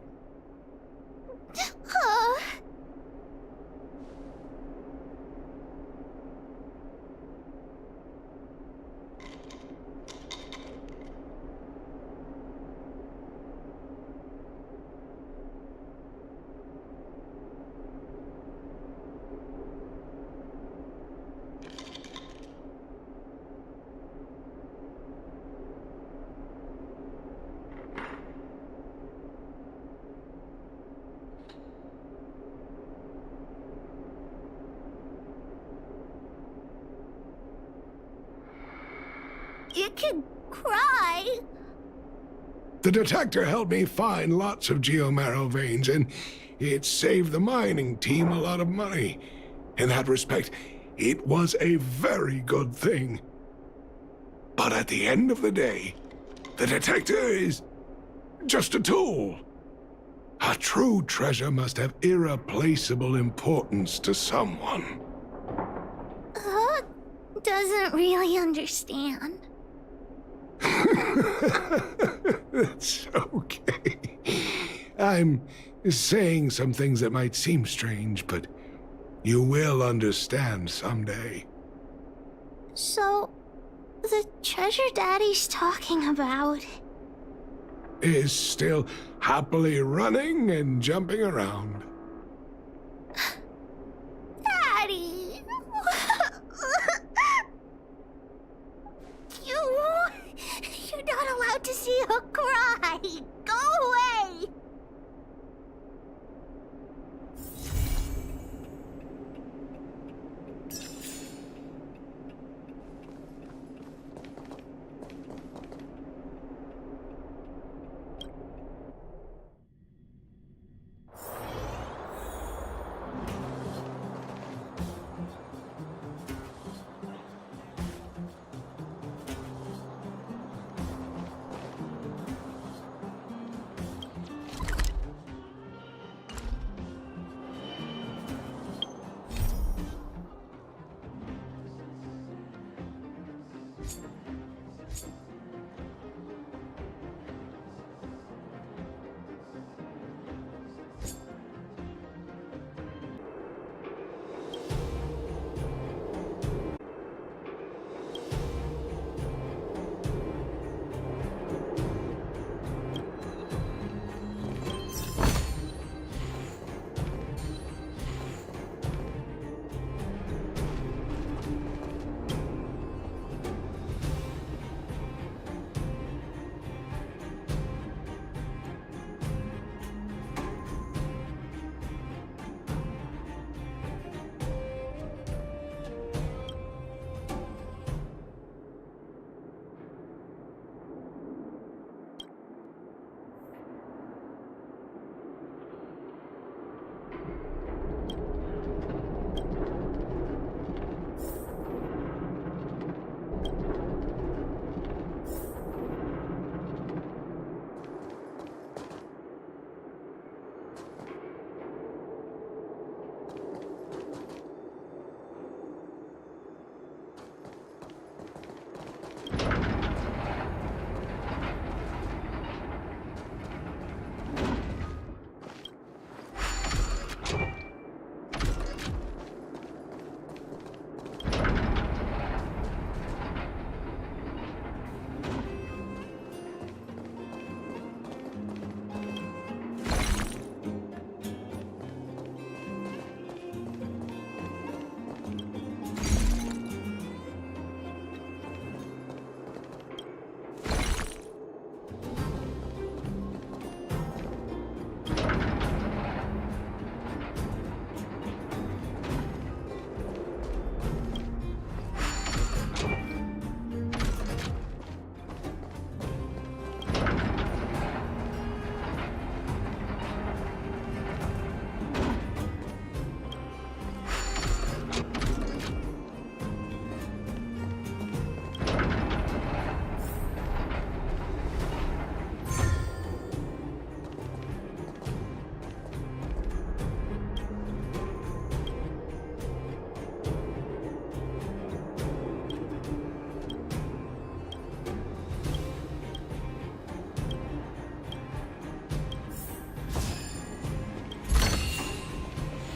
You can cry. The detector helped me find lots of geomarrow veins, and it saved the mining team a lot of money. In that respect, it was a very good thing. But at the end of the day, the detector is just a tool. A true treasure must have irreplaceable importance to someone. Doesn't really understand. That's okay. I'm saying some things that might seem strange, but you will understand someday. So, the treasure Daddy's talking about is still happily running and jumping around. Daddy! You're not allowed to see her cry! Go away!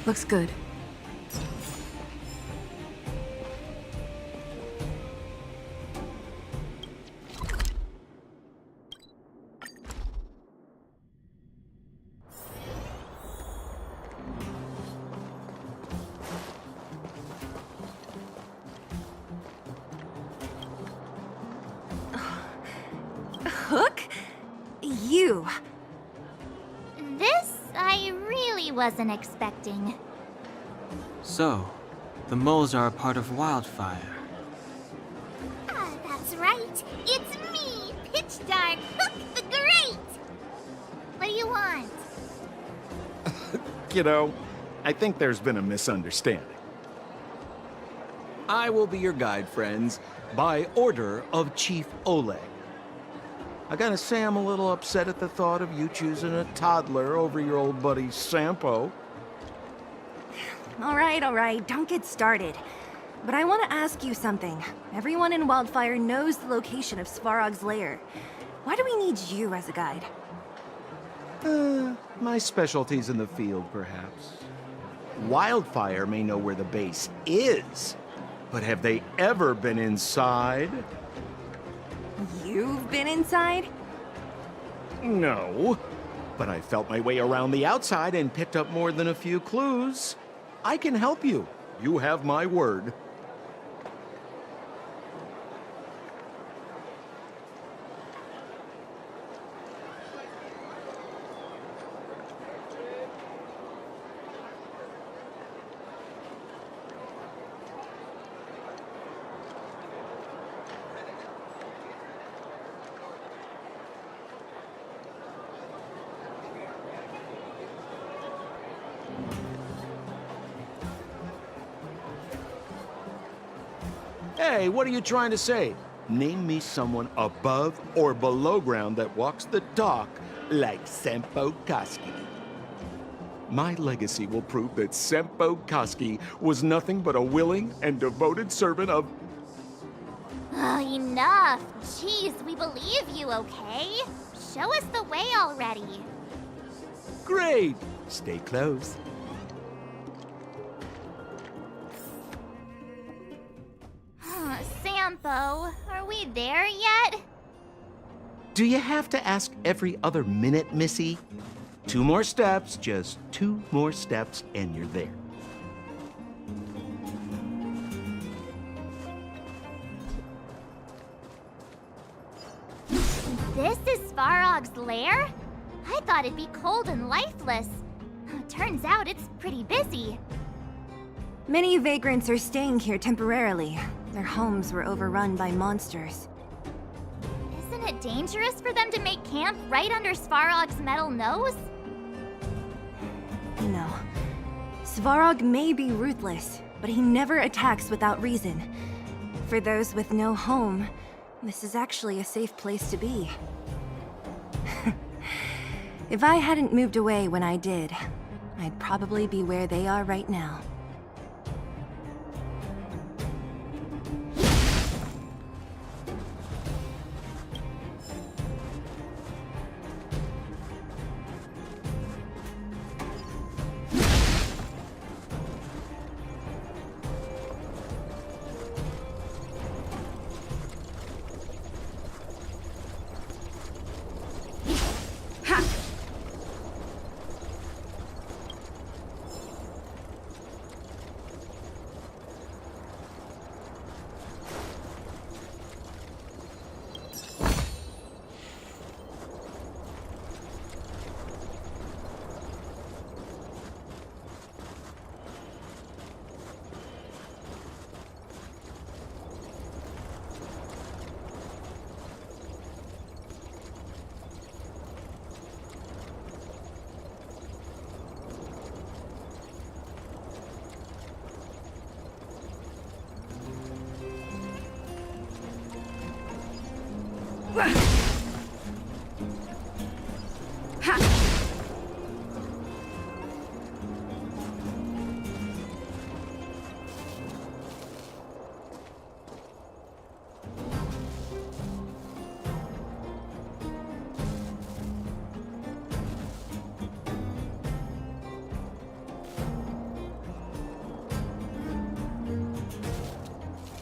Looks good. Hook? You. This I really wasn't expecting. So, the moles are a part of Wildfire. Ah, that's right. It's me, Pitch Dark Hook the Great. What do you want? Kiddo, I think there's been a misunderstanding. I will be your guide, friends, by order of Chief Oleg. I gotta say I'm a little upset at the thought of you choosing a toddler over your old buddy Sampo. All right, don't get started. But I want to ask you something. Everyone in Wildfire knows the location of Svarog's lair. Why do we need you as a guide? My specialty's in the field, perhaps. Wildfire may know where the base is, but have they ever been inside? You've been inside? No, but I felt my way around the outside and picked up more than a few clues. I can help you. You have my word. Hey, what are you trying to say? Name me someone above or below ground that walks the dock like Sempo Koski. My legacy will prove that Sempo Koski was nothing but a willing and devoted servant of... Oh, enough. Jeez, we believe you, okay? Show us the way already. Great! Stay close. Sampo, are we there yet? Do you have to ask every other minute, Missy? 2 more steps, just 2 more steps, and you're there. This is Svarog's lair? I thought it'd be cold and lifeless. Turns out it's pretty busy. Many vagrants are staying here temporarily. Their homes were overrun by monsters. Isn't it dangerous for them to make camp right under Svarog's metal nose? No. Svarog may be ruthless, but he never attacks without reason. For those with no home, this is actually a safe place to be. If I hadn't moved away when I did, I'd probably be where they are right now.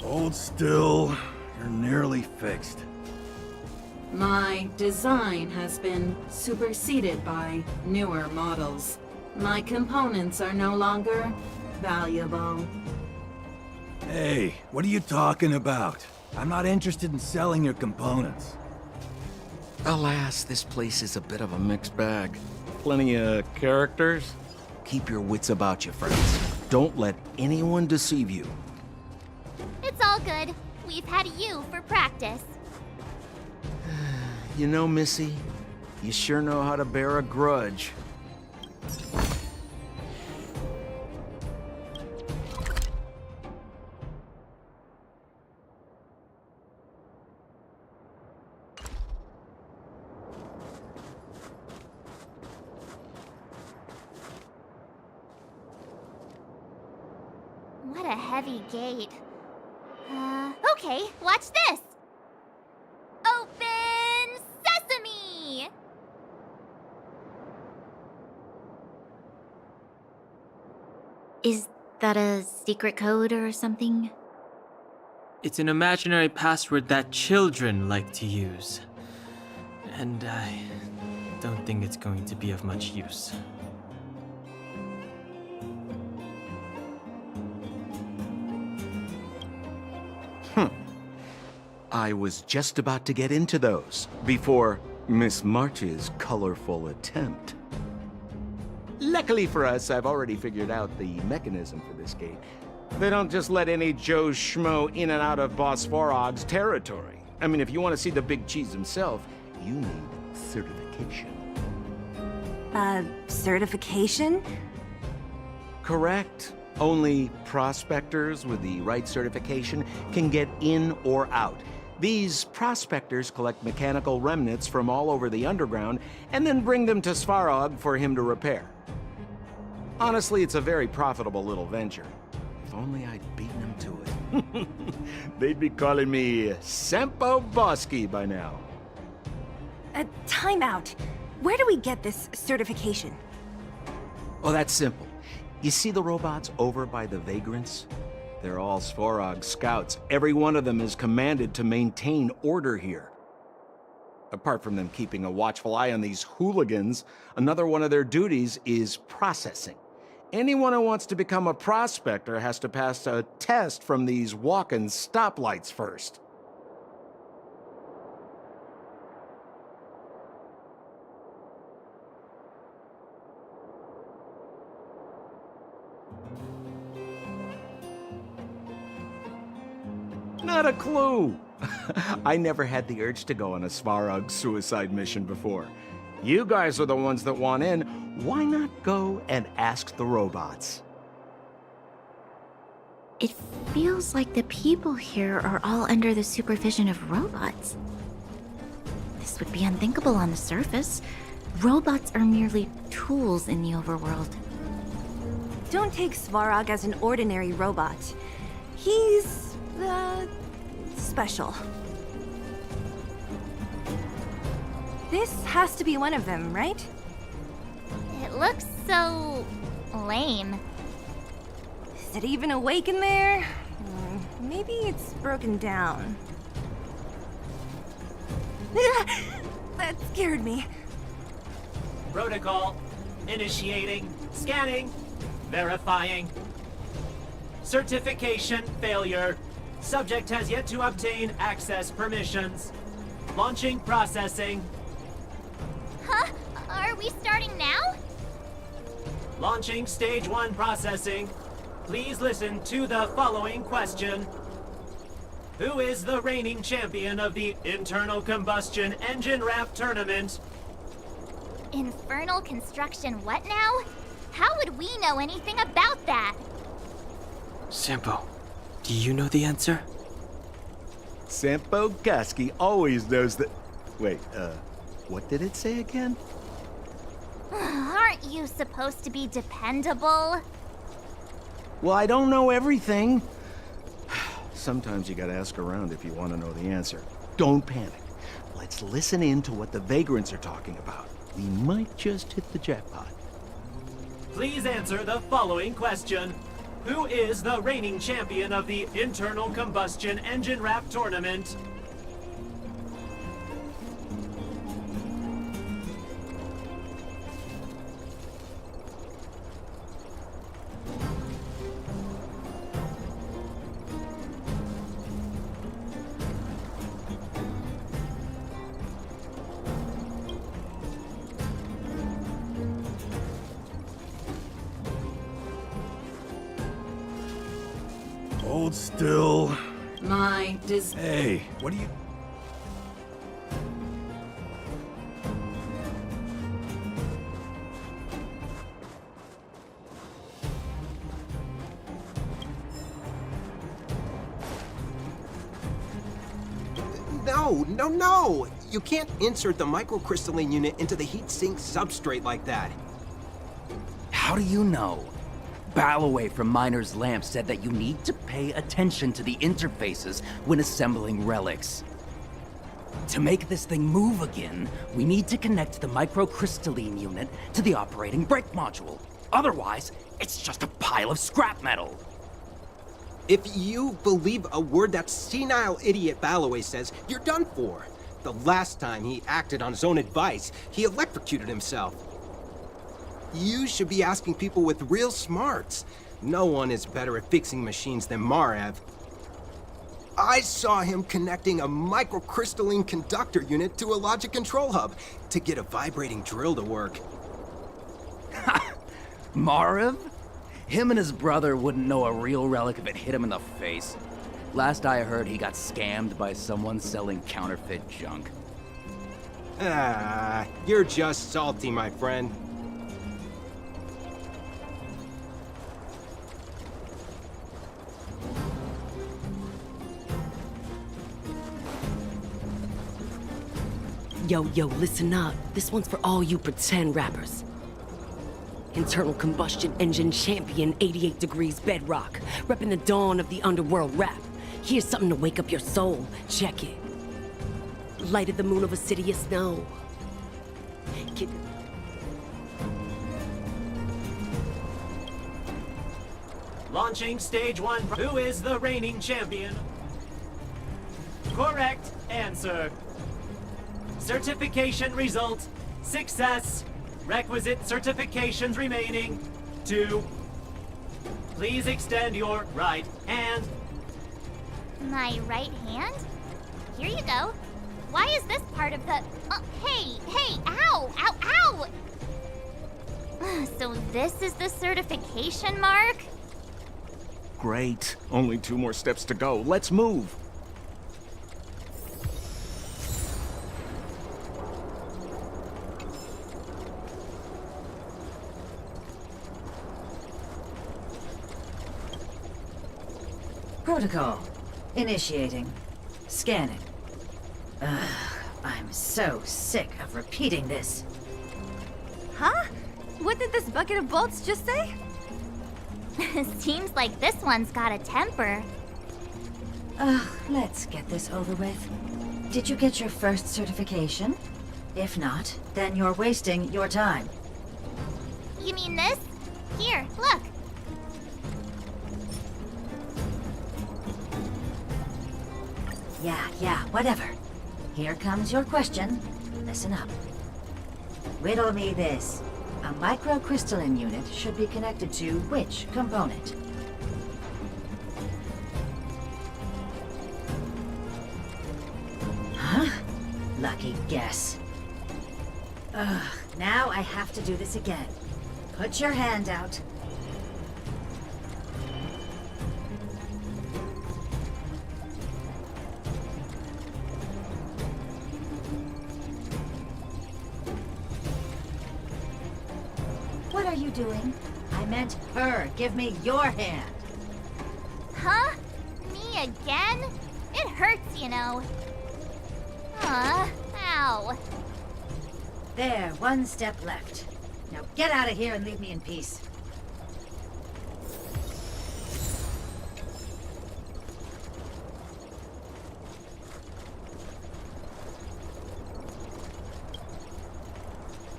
Hold still. You're nearly fixed. My design has been superseded by newer models. My components are no longer valuable. Hey, what are you talking about? I'm not interested in selling your components. Alas, this place is a bit of a mixed bag. Plenty of characters. Keep your wits about you, friends. Don't let anyone deceive you. It's all good. We've had you for practice. You know, Missy, you sure know how to bear a grudge. What a heavy gate. Okay, watch this! Open sesame! Is that a secret code or something? It's an imaginary password that children like to use. And I don't think it's going to be of much use. I was just about to get into those before Miss March's colorful attempt. Luckily for us, I've already figured out the mechanism for this gate. They don't just let any Joe Schmo in and out of Boss Farog's territory. I mean, if you want to see the big cheese himself, you need certification. Certification? Correct. Only prospectors with the right certification can get in or out. These prospectors collect mechanical remnants from all over the underground and then bring them to Svarog for him to repair. Honestly, it's a very profitable little venture. If only I'd beaten him to it. They'd be calling me Sempo Bosky by now. Time out. Where do we get this certification? Oh, that's simple. You see the robots over by the Vagrants? They're all Svarog scouts. Every one of them is commanded to maintain order here. Apart from them keeping a watchful eye on these hooligans, another one of their duties is processing. Anyone who wants to become a prospector has to pass a test from these walking stoplights first. Not a clue. I never had the urge to go on a Svarog suicide mission before. You guys are the ones that want in. Why not go and ask the robots? It feels like the people here are all under the supervision of robots. This would be unthinkable on the surface. Robots are merely tools in the overworld. Don't take Svarog as an ordinary robot. He's, special. This has to be one of them, right? It looks so lame. Is it even awake in there? Maybe it's broken down. That scared me. Protocol. Initiating. Scanning. Verifying. Certification failure. Subject has yet to obtain access permissions. Launching processing. Huh? Are we starting now? Launching stage 1 processing. Please listen to the following question. Who is the reigning champion of the Internal Combustion Engine Wrap Tournament? Infernal construction what now? How would we know anything about that? Sempo, do you know the answer? Sempo Bosky always knows that... Wait, what did it say again? Aren't you supposed to be dependable? Well, I don't know everything. Sometimes you gotta ask around if you want to know the answer. Don't panic. Let's listen in to what the Vagrants are talking about. We might just hit the jackpot. Please answer the following question. Who is the reigning champion of the Internal Combustion Engine Wrap Tournament? Hold still. Hey, what are you... No! You can't insert the microcrystalline unit into the heat sink substrate like that. How do you know? Balloway from Miner's Lamp said that you need to pay attention to the interfaces when assembling relics. To make this thing move again, we need to connect the microcrystalline unit to the operating brake module. Otherwise, it's just a pile of scrap metal. If you believe a word that senile idiot Balloway says, you're done for. The last time he acted on his own advice, he electrocuted himself. You should be asking people with real smarts. No one is better at fixing machines than Marev. I saw him connecting a microcrystalline conductor unit to a logic control hub to get a vibrating drill to work. Marev? Him and his brother wouldn't know a real relic if it hit him in the face. Last I heard, he got scammed by someone selling counterfeit junk. Ah, you're just salty, my friend. Yo, listen up. This one's for all you pretend rappers. Internal combustion engine champion, 88 degrees bedrock, repping the dawn of the underworld rap. Here's something to wake up your soul. Check it. Light of the moon of a city of snow. Kid- Launching stage 1. Who is the reigning champion? Correct answer. Certification result. Success. Requisite certifications remaining. 2. Please extend your right hand. My right hand? Here you go. Why is this part of the... hey, ow! So this is the certification mark? Great. Only 2 more steps to go. Let's move. Protocol. Initiating. Scanning. Ugh, I'm so sick of repeating this. Huh? What did this bucket of bolts just say? Seems like this one's got a temper. Ugh, let's get this over with. Did you get your first certification? If not, then you're wasting your time. You mean this? Here, look. Yeah, whatever. Here comes your question. Listen up. Riddle me this. A microcrystalline unit should be connected to which component? Huh? Lucky guess. Ugh, now I have to do this again. Put your hand out. What are you doing? I meant her. Give me your hand. Huh? Me again? It hurts, you know. Ow. There, 1 step left. Now get out of here and leave me in peace.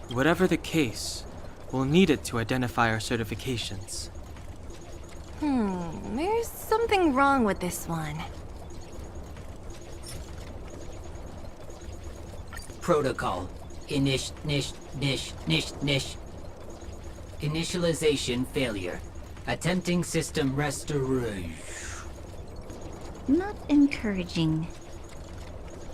Whatever the case, we'll need it to identify our certifications. There's something wrong with this one. Protocol. Initialization failure. Attempting system restoration. Not encouraging.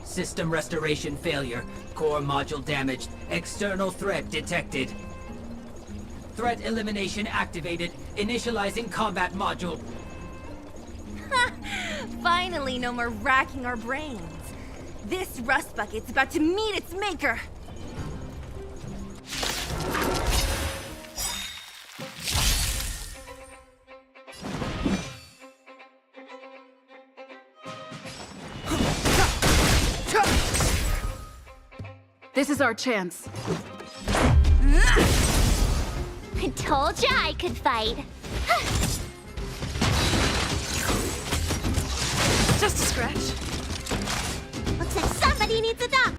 System restoration failure. Core module damaged. External threat detected. Threat elimination activated. Initializing combat module. Finally, no more racking our brains. This rust bucket's about to meet its maker. This is our chance. I told you I could fight. Just a scratch. Looks like somebody needs a doc.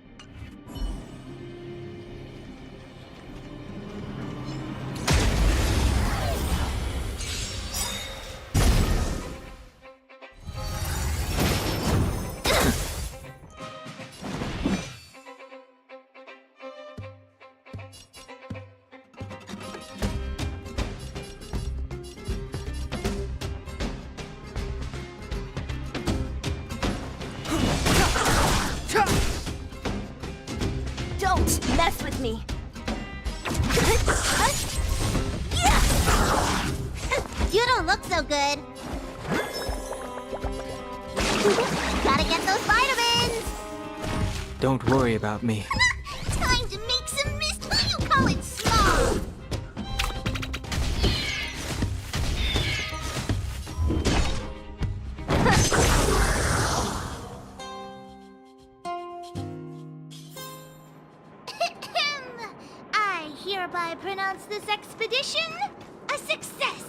Don't mess with me. You don't look so good. Gotta get those vitamins. Don't worry about me. Time to make some mist. What do you call it? Small. I hereby pronounce this expedition a success.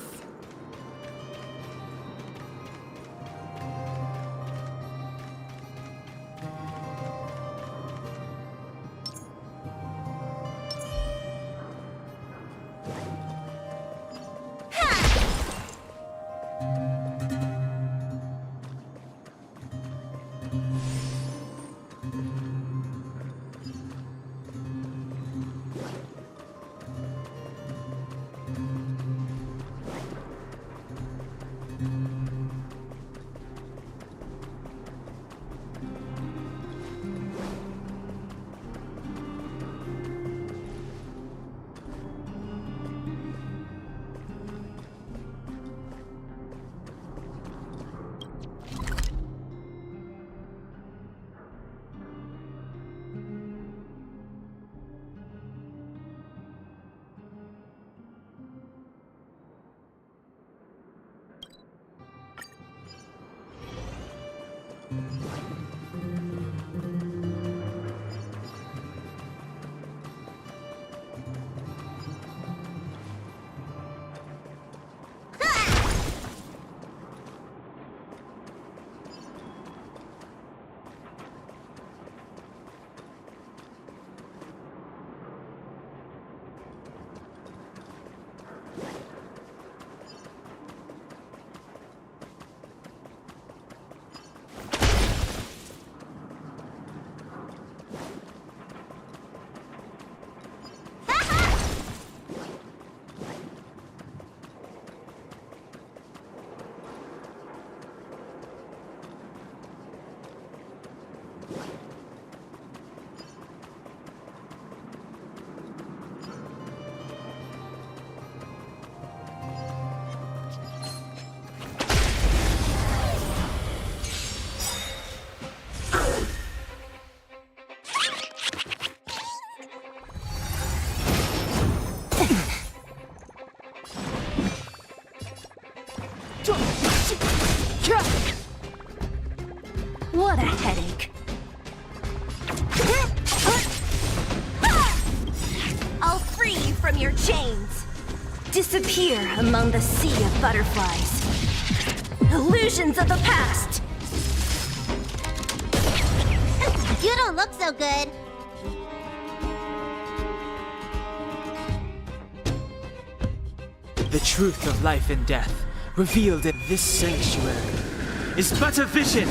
What a headache. I'll free you from your chains. Disappear among the sea of butterflies. Illusions of the past. You don't look so good. The truth of life and death, revealed in this sanctuary is but a vision.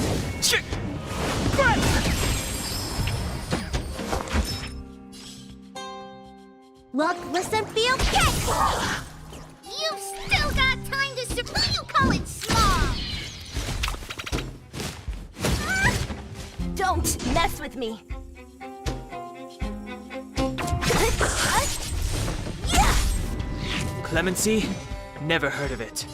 Look, listen, feel, get! You still got time to survive. What do you call it small? Don't mess with me. Clemency? Never heard of it.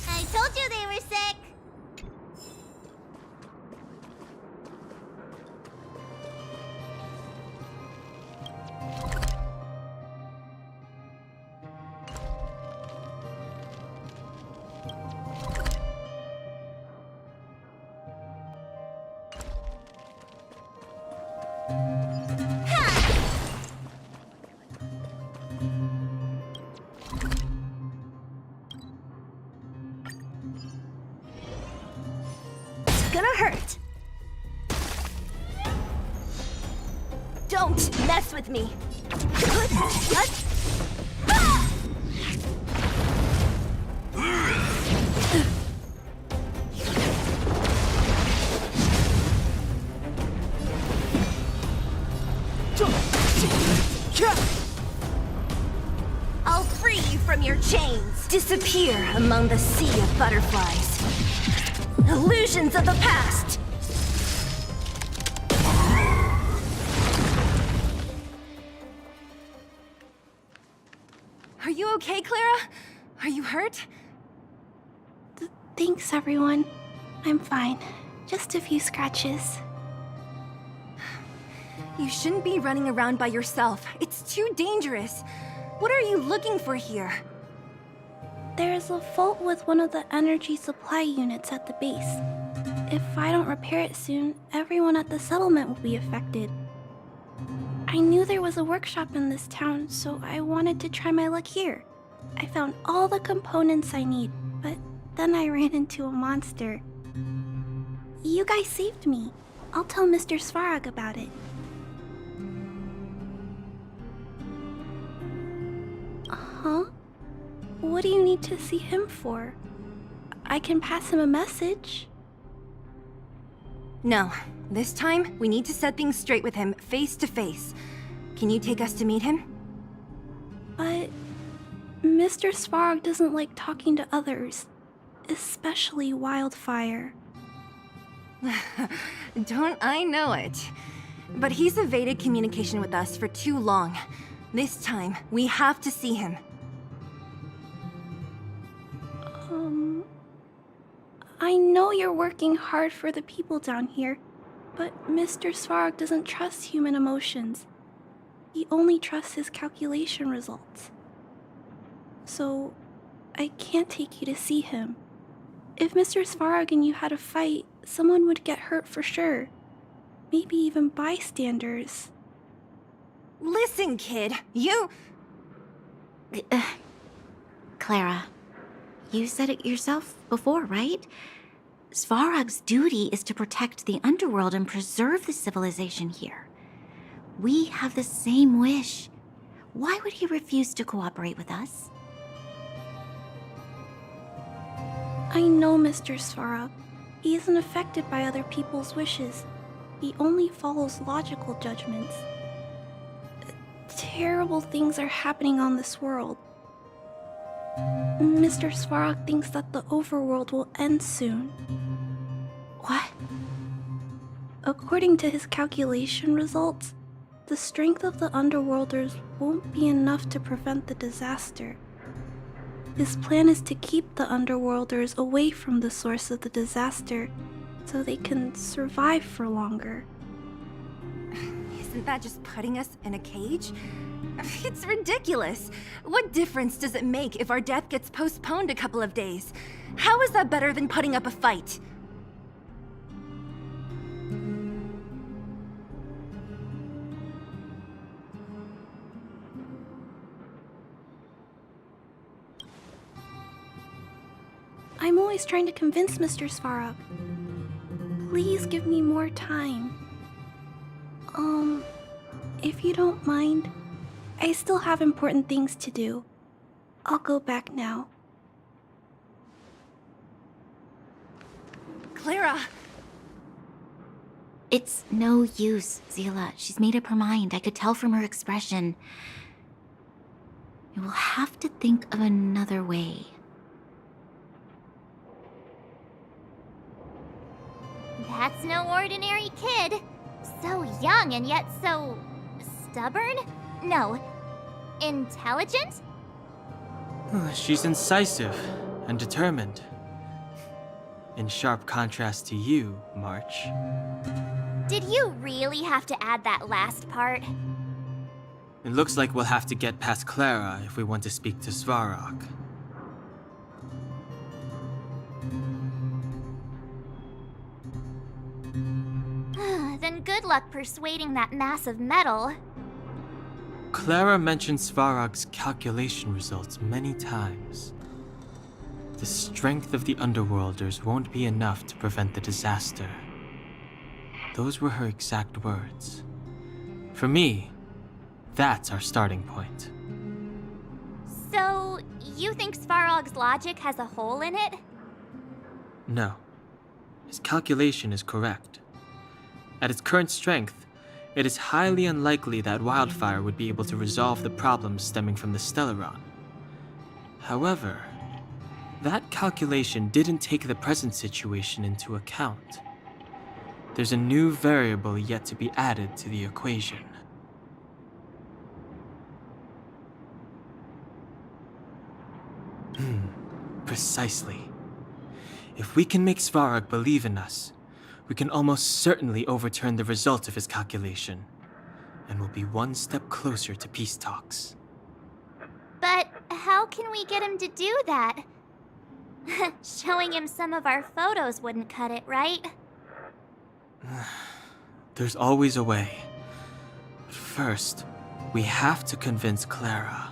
I told you they were sick. Gonna hurt. Don't mess with me. I'll free you from your chains. Disappear among the sea of butterflies. Illusions of the past! Are you okay, Clara? Are you hurt? Thanks, everyone. I'm fine. Just a few scratches. You shouldn't be running around by yourself. It's too dangerous. What are you looking for here? There's a fault with one of the energy supply units at the base. If I don't repair it soon, everyone at the settlement will be affected. I knew there was a workshop in this town, so I wanted to try my luck here. I found all the components I need, but then I ran into a monster. You guys saved me. I'll tell Mr. Svarog about it. Huh? What do you need to see him for? I can pass him a message. No. This time, we need to set things straight with him, face to face. Can you take us to meet him? But Mr. Svarog doesn't like talking to others, especially Wildfire. Don't I know it? But he's evaded communication with us for too long. This time, we have to see him. I know you're working hard for the people down here, but Mr. Svarog doesn't trust human emotions. He only trusts his calculation results. So, I can't take you to see him. If Mr. Svarog and you had a fight, someone would get hurt for sure. Maybe even bystanders. Listen, kid, you... Clara, you said it yourself before, right? Svarog's duty is to protect the underworld and preserve the civilization here. We have the same wish. Why would he refuse to cooperate with us? I know Mr. Svarog. He isn't affected by other people's wishes. He only follows logical judgments. Terrible things are happening on this world. Mr. Svarog thinks that the overworld will end soon. What? According to his calculation results, the strength of the Underworlders won't be enough to prevent the disaster. His plan is to keep the Underworlders away from the source of the disaster so they can survive for longer. Isn't that just putting us in a cage? It's ridiculous. What difference does it make if our death gets postponed a couple of days? How is that better than putting up a fight? I'm always trying to convince Mr. Svarog. Please give me more time. If you don't mind, I still have important things to do. I'll go back now. Clara! It's no use, Zila. She's made up her mind. I could tell from her expression. You will have to think of another way. That's no ordinary kid. So young and yet so stubborn? No, intelligent? She's incisive and determined. In sharp contrast to you, March. Did you really have to add that last part? It looks like we'll have to get past Clara if we want to speak to Svarog. Then good luck persuading that mass of metal. Clara mentioned Svarog's calculation results many times. The strength of the Underworlders won't be enough to prevent the disaster. Those were her exact words. For me, that's our starting point. So, you think Svarog's logic has a hole in it? No. His calculation is correct. At its current strength, it is highly unlikely that Wildfire would be able to resolve the problems stemming from the Stellaron. However, that calculation didn't take the present situation into account. There's a new variable yet to be added to the equation. Precisely. If we can make Svarog believe in us, we can almost certainly overturn the result of his calculation, and we'll be one step closer to peace talks. But how can we get him to do that? Showing him some of our photos wouldn't cut it, right? There's always a way. But first, we have to convince Clara.